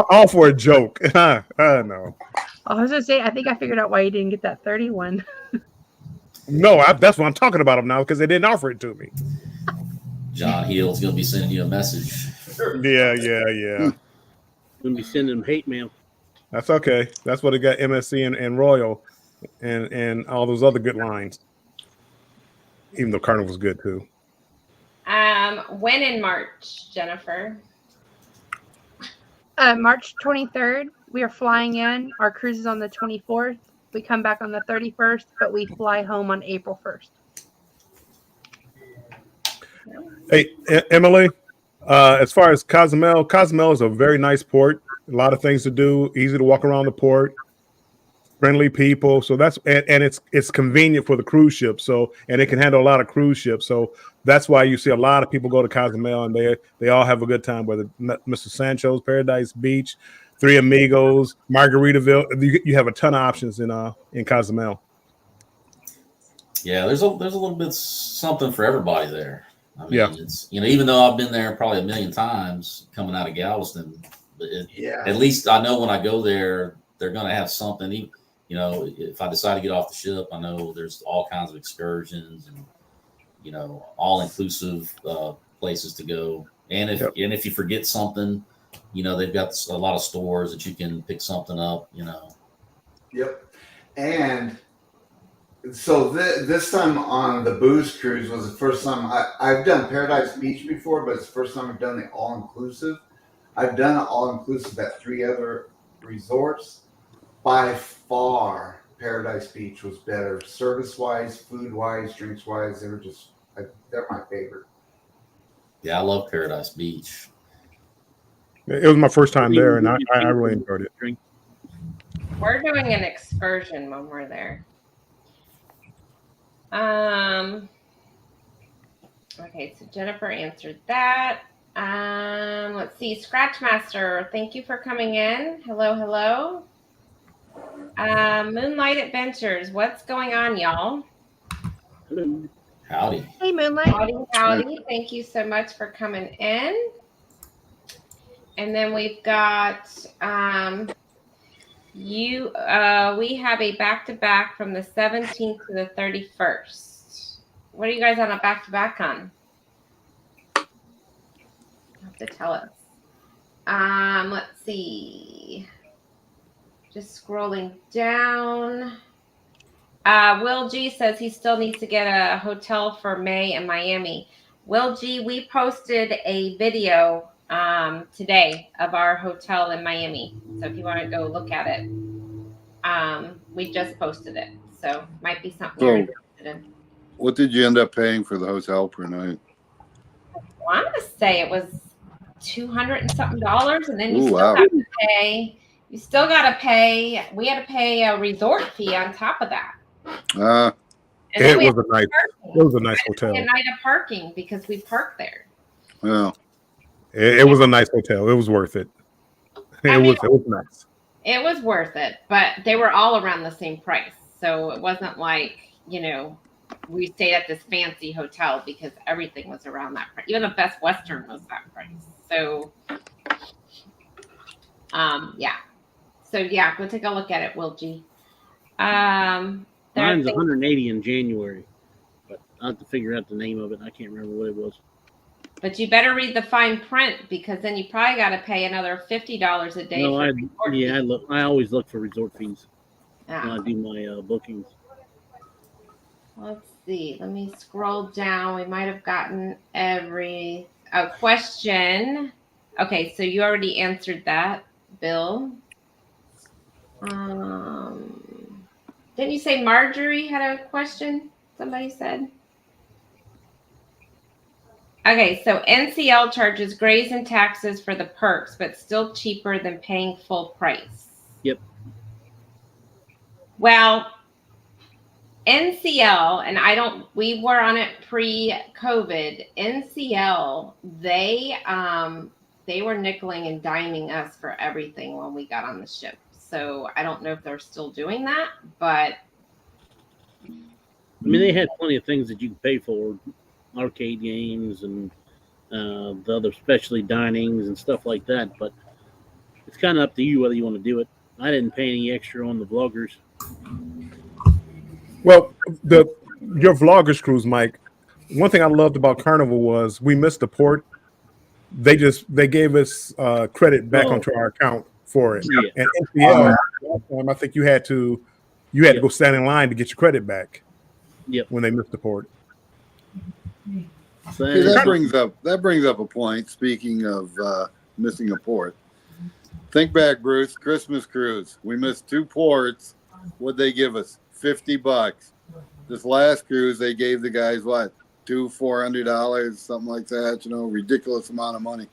All for a joke. I know.
I was gonna say, I think I figured out why you didn't get that 31.
No, that's what I'm talking about them now because they didn't offer it to me.
John Heal's gonna be sending you a message.
Yeah.
Gonna be sending them hate mail.
That's okay. That's what it got MSC and Royal and all those other good lines. Even though Carnival's good too.
When in March, Jennifer?
March 23rd, we are flying in. Our cruise is on the 24th. We come back on the 31st, but we fly home on April 1st.
Hey, Emily, as far as Cozumel is a very nice port. A lot of things to do, easy to walk around the port, friendly people. So that's and it's convenient for the cruise ship. So and it can handle a lot of cruise ships. So that's why you see a lot of people go to Cozumel and they all have a good time. Whether Mr. Sancho's, Paradise Beach, Three Amigos, Margaritaville, you have a ton of options in Cozumel.
Yeah, there's a little bit something for everybody there. I mean,
Yeah.
it's even though I've been there probably a million times coming out of Galveston, at least I know when I go there, they're going to have something. If I decide to get off the ship, I know there's all kinds of excursions and all inclusive places to go. And if you forget something, they've got a lot of stores that you can pick something up.
Yep. And so this time on the booze cruise was the first time I've done Paradise Beach before, but it's the first time I've done the all-inclusive. I've done it all-inclusive at 3 other resorts. By far, Paradise Beach was better. Service-wise, food-wise, drinks-wise, they're my favorite.
Yeah, I love Paradise Beach.
It was my first time there, and I really enjoyed it.
We're doing an excursion when we're there. Okay, so Jennifer answered that. Let's see, Scratchmaster, thank you for coming in. Hello. Moonlight Adventures, what's going on, y'all?
Howdy.
Hey, Moonlight.
Howdy. Thank you so much for coming in. And then we've got we have a back-to-back from the 17th to the 31st. What are you guys on a back-to-back on? You have to tell us. Let's see. Just scrolling down. Will G says he still needs to get a hotel for May in Miami. Will G, we posted a video today of our hotel in Miami. So if you want to go look at it, we just posted it. So might be something you're interested in.
What did you end up paying for the hotel per night?
I want to say it was $200 and something, and then you got to pay. You still got to pay. We had to pay a resort fee on top of that.
It was a nice hotel.
A night of parking because we parked there.
Well,
it was a nice hotel. It was worth it. It was nice.
It was worth it, but they were all around the same price. So it wasn't like, we stayed at this fancy hotel because everything was around that price. Even the Best Western was that price. So, yeah. So, yeah, go take a look at it, Will G.
Mine's 180 in January, but I'll have to figure out the name of it. I can't remember what it was.
But you better read the fine print because then you probably got to pay another $50 a day.
No, I always look for resort fees when I do my bookings.
Let's see. Let me scroll down. We might have gotten a question. Okay, so you already answered that, Bill. Didn't you say Marjorie had a question? Somebody said. Okay, so NCL charges graze and taxes for the perks, but still cheaper than paying full price.
Yep.
Well, NCL, and we were on it pre-COVID. NCL, they were nickeling and diming us for everything when we got on the ship. So I don't know if they're still doing that, but
I mean, they had plenty of things that you could pay for, arcade games and the other specialty dinings and stuff like that. But it's kind of up to you whether you want to do it. I didn't pay any extra on the vloggers.
Well, your vloggers cruise, Mike. One thing I loved about Carnival was we missed the port. They gave us credit back onto our account for it. Yeah. And NCL, I think you had to go stand in line to get your credit back.
Yep.
When they missed the port.
So that brings up a point. Speaking of missing a port, Think back, Bruce. Christmas cruise. We missed 2 ports. What'd they give us? $50. This last cruise, they gave the guys what? $400, something like that. Ridiculous amount of money.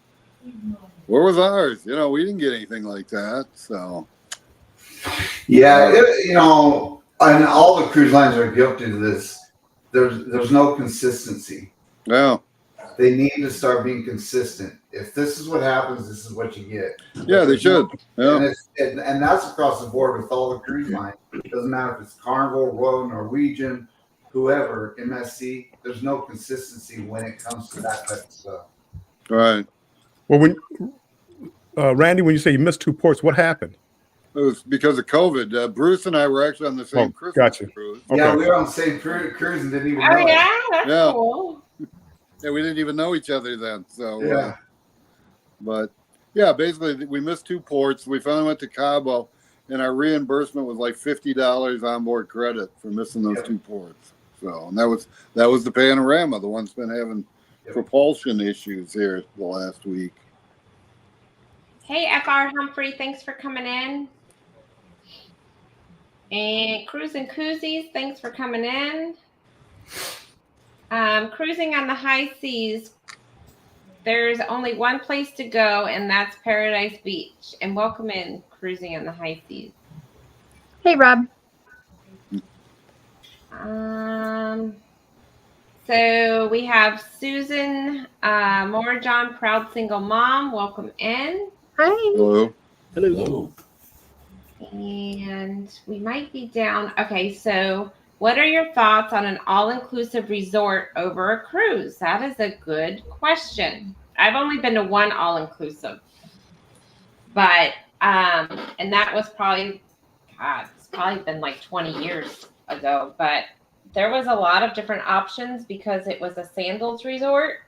Where was ours? We didn't get anything like that. So.
Yeah, and all the cruise lines are guilty to this. There's no consistency.
No.
They need to start being consistent. If this is what happens, this is what you get.
Yeah, they should. Yeah.
And that's across the board with all the cruise lines. It doesn't matter if it's Carnival, Royal Norwegian, whoever, MSC. There's no consistency when it comes to that type of stuff.
Right.
Well, Randy, when you say you missed 2 ports, what happened?
It was because of COVID. Bruce and I were actually on the same Christmas cruise.
Okay.
Yeah, we were on the same cruise and didn't even know.
Oh, yeah? That's cool.
Yeah, we didn't even know each other then. So,
yeah.
But, yeah, basically, we missed 2 ports. We finally went to Cabo, and our reimbursement was like $50 onboard credit for missing those 2 ports. So, and that was the Panorama, the one's been having propulsion issues here the last week.
Hey, FR Humphrey, thanks for coming in. And Cruising Koozies, thanks for coming in. Cruising on the high seas, there's only one place to go, and that's Paradise Beach. And welcome in Cruising on the High Seas.
Hey, Rob.
So we have Susan Morajon, proud single mom. Welcome in.
Hi.
Hello.
Hello.
And we might be down. Okay, so what are your thoughts on an all-inclusive resort over a cruise? That is a good question. I've only been to one all-inclusive, but and that was probably, it's probably been like 20 years ago. But there was a lot of different options because it was a sandals resort,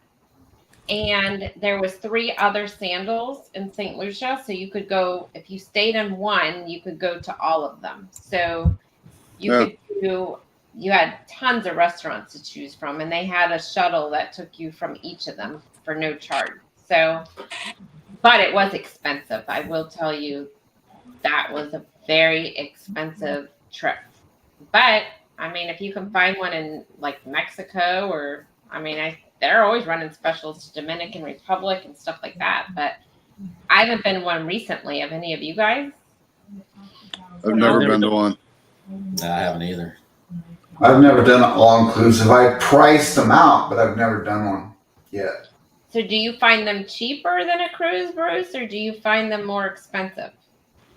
and there was 3 other sandals in St. Lucia. So you could go, if you stayed in one, you could go to all of them. So you had tons of restaurants to choose from, and they had a shuttle that took you from each of them for no charge. So, but it was expensive. I will tell you, that was a very expensive trip. But I mean, if you can find one in like Mexico, or they're always running specials to Dominican Republic and stuff like that. But I haven't been one recently. Have any of you guys?
I've never been to one.
No, I haven't either.
I've never done an all-inclusive. I priced them out, but I've never done one yet.
So do you find them cheaper than a cruise, Bruce, or do you find them more expensive?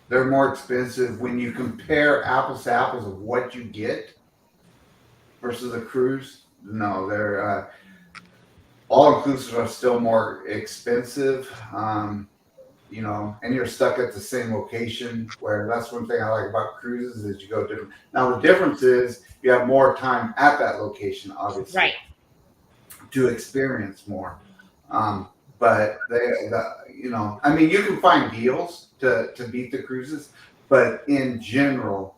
They're more expensive when you compare apples to apples of what you get versus a cruise. No, they're all-inclusive are still more expensive. And you're stuck at the same location, where that's one thing I like about cruises is you go different. Now, the difference is you have more time at that location, obviously,
right,
to experience more. But you can find deals to beat the cruises, but in general,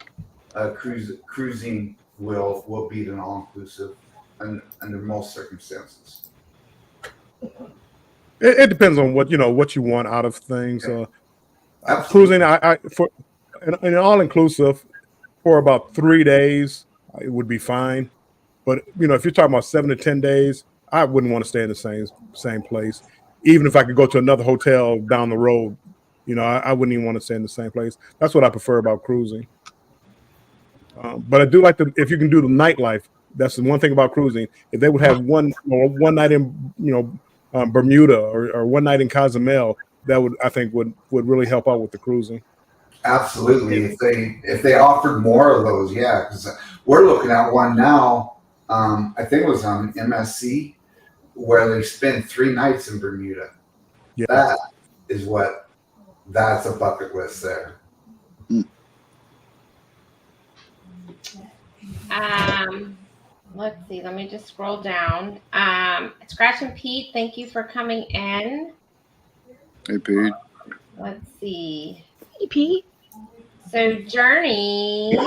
cruising will beat an all-inclusive under most circumstances.
It depends on what you want out of things.
Absolutely.
Cruising, for an all-inclusive for about 3 days, it would be fine. But if you're talking about 7 to 10 days, I wouldn't want to stay in the same place. Even if I could go to another hotel down the road, I wouldn't even want to stay in the same place. That's what I prefer about cruising. But I do like if you can do the nightlife. That's the one thing about cruising. If they would have one night in Bermuda or one night in Cozumel, that would really help out with the cruising.
Absolutely. If they offered more of those, yeah, because we're looking at one now. I think it was on MSC where they spend 3 nights in Bermuda.
Yeah.
That's a bucket list there.
Let's see. Let me just scroll down. Scratch and Pete, thank you for coming in.
Hey, Pete.
Let's see.
Hey, Pete.
So Journey,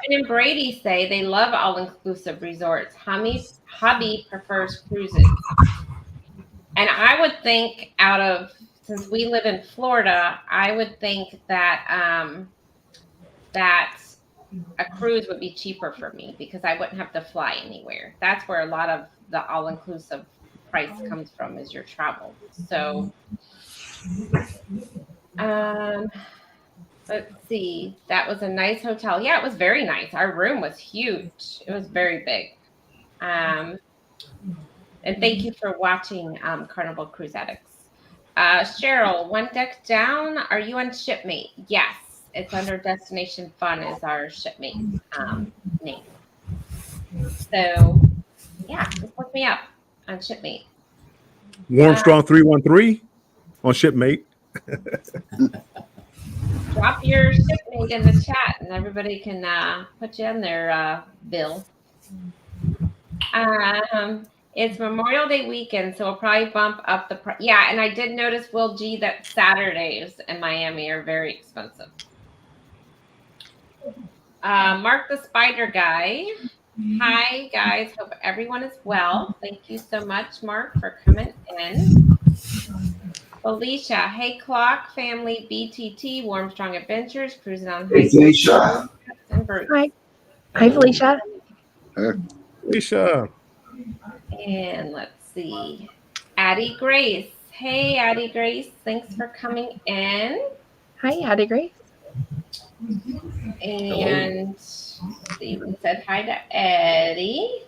and Brady say they love all-inclusive resorts. Hubby prefers cruises. And I would think out of since we live in Florida, I would think that that a cruise would be cheaper for me because I wouldn't have to fly anywhere. That's where a lot of the all-inclusive price comes from, is your travel. So let's see. That was a nice hotel. Yeah, it was very nice. Our room was huge. It was very big. And thank you for watching Carnival Cruise Addicts. Cheryl, One Deck Down, are you on Shipmate? Yes, it's under Destination Fun is our Shipmate name. So, yeah, just look me up on Shipmate.
Warmstrong 313 on Shipmate.
Drop your Shipmate in the chat and everybody can put you in there, Bill. It's Memorial Day weekend, so we'll probably bump up the price. Yeah, and I did notice, Will G, that Saturdays in Miami are very expensive. Mark the Spider Guy. Hi, guys. Hope everyone is well. Thank you so much, Mark, for coming in. Felicia. Hey, Clock Family BTT, Warmstrong Adventures, cruising on high.
Hey, Felicia.
And Bruce.
Hi, Felicia.
Felicia.
And let's see. Addie Grace. Hey, Addie Grace. Thanks for coming in.
Hi, Addie Grace.
And Stephen said hi to Eddie.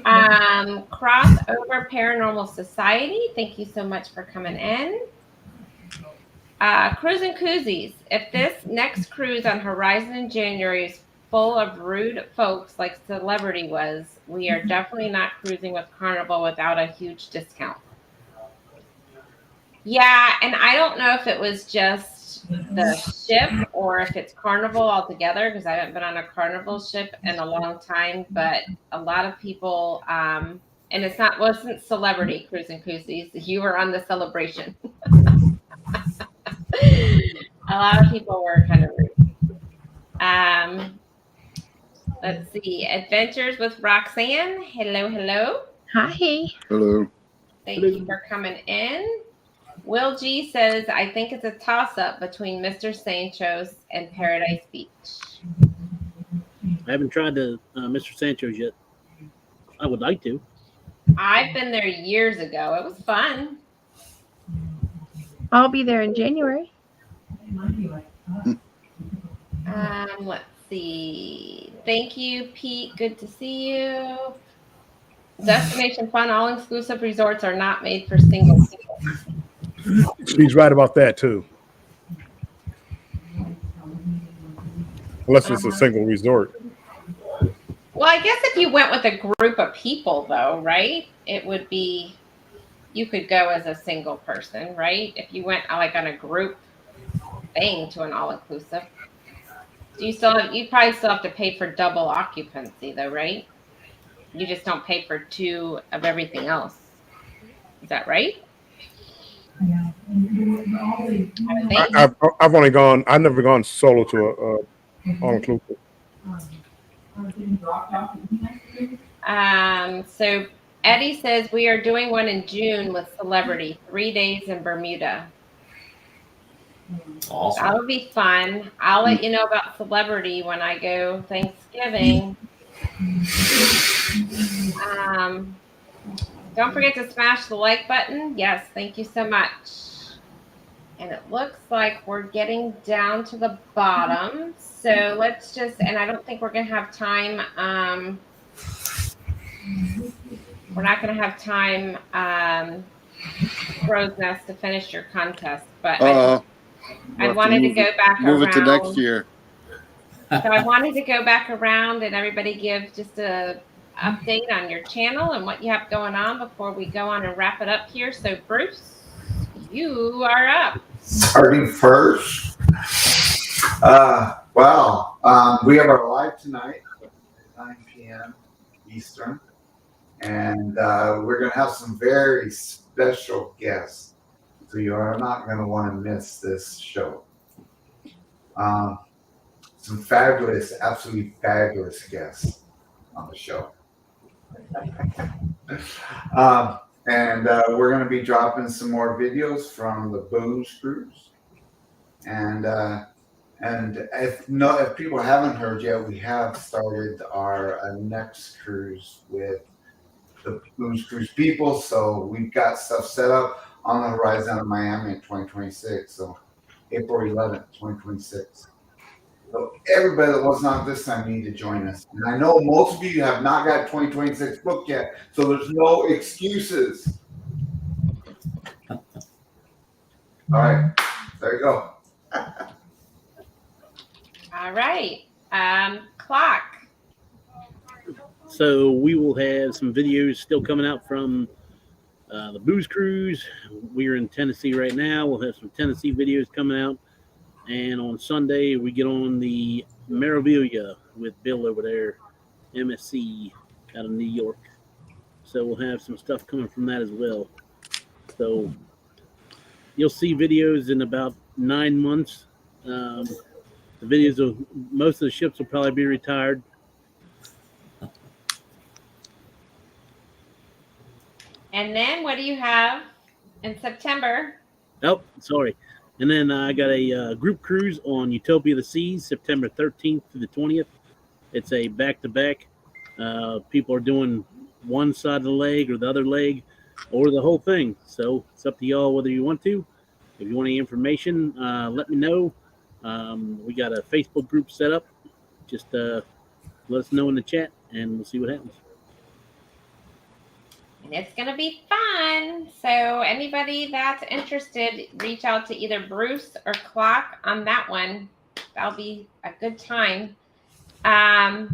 Crossover Paranormal Society. Thank you so much for coming in. Cruise and Koozies. If this next cruise on Horizon in January is full of rude folks like Celebrity was, we are definitely not cruising with Carnival without a huge discount. Yeah, and I don't know if it was just the ship or if it's Carnival altogether, because I haven't been on a Carnival ship in a long time, but a lot of people, and wasn't Celebrity Cruise and Koozies. You were on the Celebration. A lot of people were kind of rude. Let's see. Adventures with Roxanne. Hello, hello.
Hi.
Hello.
Thank you for coming in. Will G says, I think it's a toss-up between Mr. Sancho's and Paradise Beach.
I haven't tried the Mr. Sancho's yet. I would like to.
I've been there years ago. It was fun.
I'll be there in January.
Let's see. Thank you, Pete. Good to see you. Destination Fun all-inclusive resorts are not made for single people.
She's right about that too. Unless it's a single resort.
Well, I guess if you went with a group of people, though, right? It would be, you could go as a single person, right? If you went like on a group thing to an all-inclusive. You probably still have to pay for double occupancy, though, right? You just don't pay for two of everything else. Is that right?
I've never gone solo to a all-inclusive.
So Eddie says we are doing one in June with Celebrity, 3 days in Bermuda.
Awesome.
That would be fun. I'll let you know about Celebrity when I go Thanksgiving. Don't forget to smash the like button. Yes, thank you so much. And it looks like we're getting down to the bottom. So let's and I don't think we're going to have time. We're not going to have time, Crow's Nest, to finish your contest. But I wanted to go back around.
Move it to next year.
So I wanted to go back around and everybody give just a update on your channel and what you have going on before we go on and wrap it up here. So Bruce, you are up.
Starting first. We have our live tonight at 9 p.m. Eastern. And we're going to have some very special guests. So you are not going to want to miss this show. Some fabulous, absolutely fabulous guests on the show. And we're going to be dropping some more videos from the booze cruise. And if people haven't heard yet, we have started our next cruise with the booze cruise people. So we've got stuff set up on the horizon of Miami in 2026. So April 11th, 2026. So everybody that was not this time need to join us. And I know most of you have not got 2026 booked yet, so there's no excuses. All right, there you go.
All right. Clock.
So we will have some videos still coming out from the booze cruise. We're in Tennessee right now. We'll have some Tennessee videos coming out. And on Sunday, we get on the Meraviglia with Bill over there, MSC out of New York. So we'll have some stuff coming from that as well. So you'll see videos in about 9 months. The videos of most of the ships will probably be retired.
And then what do you have in September?
Oh, sorry. And then I got a group cruise on Utopia of the Seas, September 13th to the 20th. It's a back-to-back. People are doing one side of the leg or the other leg or the whole thing. So it's up to y'all whether you want to. If you want any information, let me know. We got a Facebook group set up. Just let us know in the chat, and we'll see what happens.
And it's going to be fun. So anybody that's interested, reach out to either Bruce or Clock on that one. That'll be a good time. All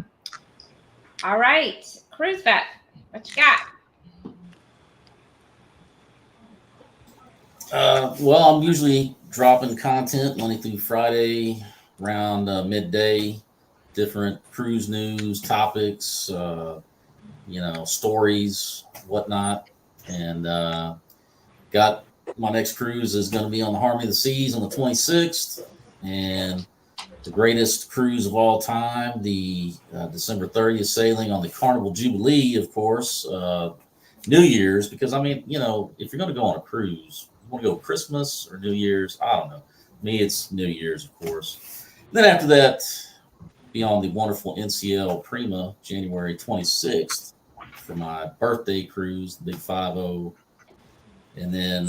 right. Cruise Vet, what you got?
Well, I'm usually dropping content Monday through Friday around midday, different cruise news, topics, stories, whatnot. And got my next cruise is going to be on the Harmony of the Seas on the 26th. And the greatest cruise of all time, the December 30th sailing on the Carnival Jubilee, of course, New Year's, because if you're going to go on a cruise, you want to go Christmas or New Year's, I don't know. Me, it's New Year's, of course. Then after that, be on the wonderful NCL Prima, January 26th, for my birthday cruise, the Big 5-0. And then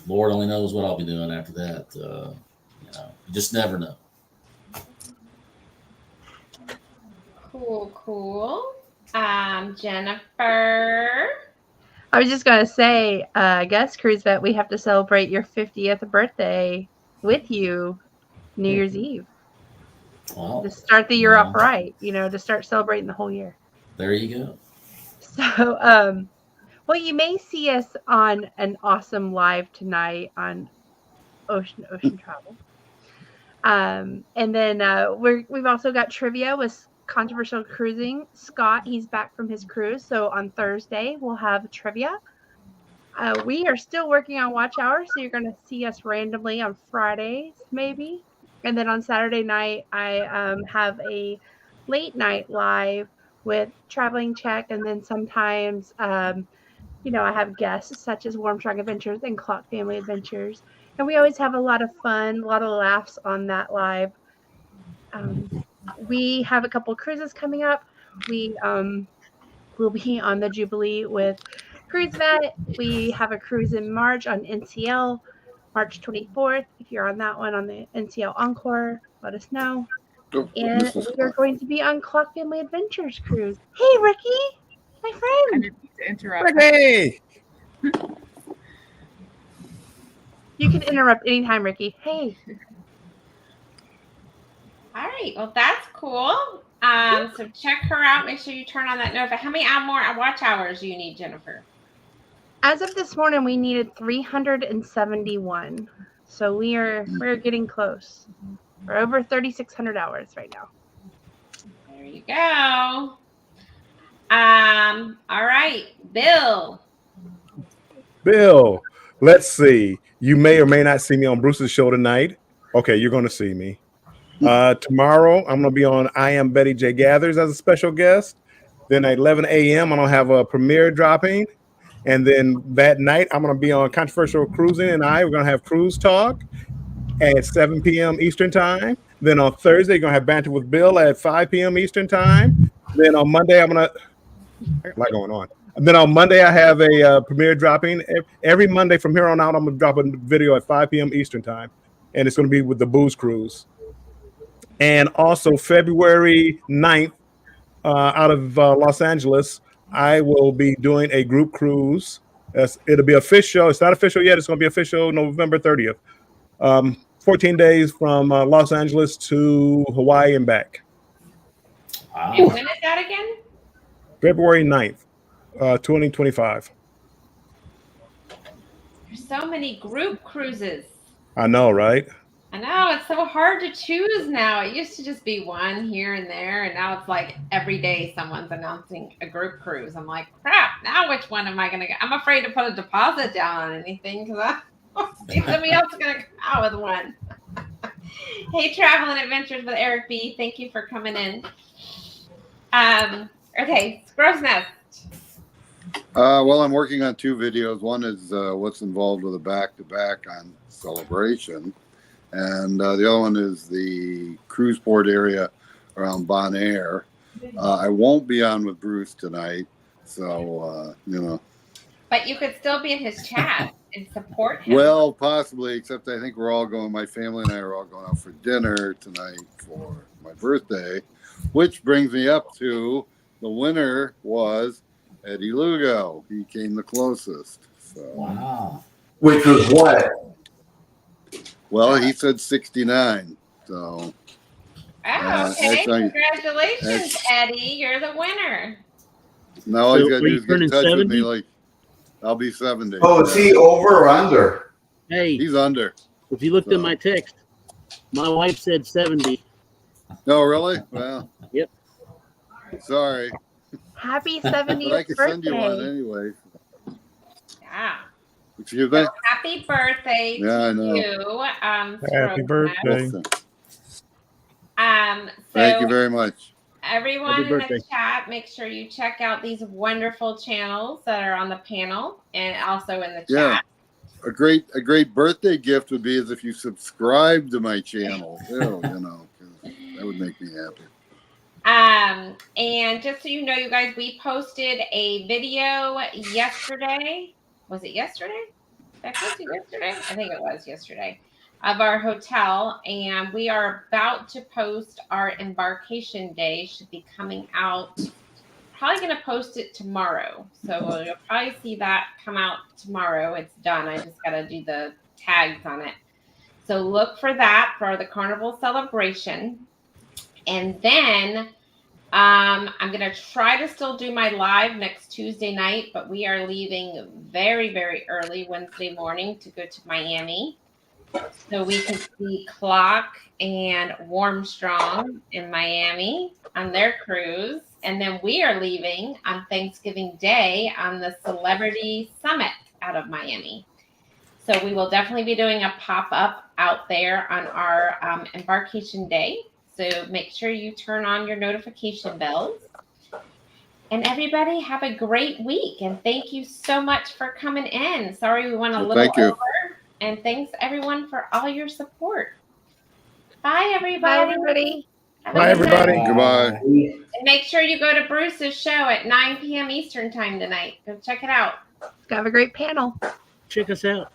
Lord only knows what I'll be doing after that. You just never know.
Cool. Jennifer.
I was just going to say, I guess, Cruise Vet, we have to celebrate your 50th birthday with you New Year's Eve.
Well,
to start the year off right, to start celebrating the whole year.
There you go.
So, well, you may see us on an awesome live tonight on Ocean Travel. And then we've also got trivia with Controversial Cruising. Scott, he's back from his cruise. So on Thursday, we'll have trivia. We are still working on watch hours, so you're going to see us randomly on Fridays, maybe. And then on Saturday night, I have a late night live with Traveling Check. And then sometimes, I have guests such as Warmstrong Adventures and Clock Family Adventures. And we always have a lot of fun, a lot of laughs on that live. We have a couple cruises coming up. We will be on the Jubilee with Cruise Vet. We have a cruise in March on NCL, March 24th. If you're on that one on the NCL Encore, let us know. And we are going to be on Clock Family Adventures cruise. Hey, Ricky, my friend.
I didn't mean to interrupt.
Hey.
You can interrupt anytime, Ricky. Hey.
All right. Well, that's cool. So check her out. Make sure you turn on that notification. How many more watch hours do you need, Jennifer?
As of this morning, we needed 371. So we're getting close. We're over 3,600 hours right now.
There you go. All right, Bill.
Bill, let's see. You may or may not see me on Bruce's show tonight. Okay, you're going to see me. Tomorrow, I'm going to be on I Am Betty J. Gathers as a special guest. Then at 11 a.m., I'm going to have a premiere dropping. And then that night, I'm going to be on Controversial Cruising, and we're going to have cruise talk at 7 p.m. Eastern time. Then on Thursday, you're going to have Banter with Bill at 5 p.m. Eastern time. Then on Monday, I got a lot going on. And then on Monday, I have a premiere dropping. Every Monday from here on out, I'm going to drop a video at 5 p.m. Eastern time. And it's going to be with the Booze Cruise. And also February 9th, out of Los Angeles, I will be doing a group cruise. It'll be official. It's not official yet. It's going to be official November 30th. 14 days from Los Angeles to Hawaii and back.
Wow.
And when is that again?
February 9th, 2025.
There's so many group cruises.
I know, right?
I know, it's so hard to choose now. It used to just be one here and there, and now it's like every day someone's announcing a group cruise. I'm like, crap, now which one am I going to get? I'm afraid to put a deposit down on anything because I see somebody else is going to come out with one. Hey, Travel and Adventures with Eric B. Thank you for coming in. Okay, Scrub's Nest.
Well, I'm working on 2 videos. One is what's involved with a back-to-back on Celebration. And the other one is the cruise port area around Bonaire. I won't be on with Bruce tonight, so,
But you could still be in his chat and support him.
Well, possibly, except I think we're all going, my family and I are all going out for dinner tonight for my birthday, which brings me up to the winner was Eddie Lugo. He came the closest. So.
Wow.
Which was what?
Well, he said 69. So.
Oh, okay. Congratulations, Eddie. You're the winner.
Now all he's got to do is get in touch
70?
with me. Like, I'll be 70.
Oh, is he over or under?
Hey,
He's under.
if you looked at my text, my wife said 70.
No, really? Well.
Yep.
Sorry.
Happy
But I
70th
can send you one
birthday.
anyway.
Yeah.
Excuse me?
So happy birthday
Yeah, I
to
know.
you.
Happy birthday.
Thank you very much.
Everyone
Happy
in the
birthday.
chat, make sure you check out these wonderful channels that are on the panel and also in the
Yeah.
chat.
A great birthday gift would be as if you subscribe to my channel too, 'cause that would make me happy.
And just so you know, you guys, we posted a video yesterday. Was it yesterday? Did I post it yesterday? I think it was yesterday. Of our hotel, and we are about to post our embarkation day. Should be coming out. Probably going to post it tomorrow, so you'll probably see that come out tomorrow. It's done. I just got to do the tags on it. So look for that for the Carnival celebration, and then I'm going to try to still do my live next Tuesday night, but we are leaving very, very early Wednesday morning to go to Miami. So we can see Clock and Warmstrong in Miami on their cruise. And then we are leaving on Thanksgiving Day on the Celebrity Summit out of Miami. So we will definitely be doing a pop-up out there on our embarkation day. So make sure you turn on your notification bells. And everybody have a great week. And thank you so much for coming in. Sorry we went a little over. And thanks everyone for all your support. Bye, everybody.
Bye, everybody.
Bye, everybody.
Goodbye.
And make sure you go to Bruce's show at 9 p.m. Eastern time tonight. Go check it out.
Have a great panel.
Check us out.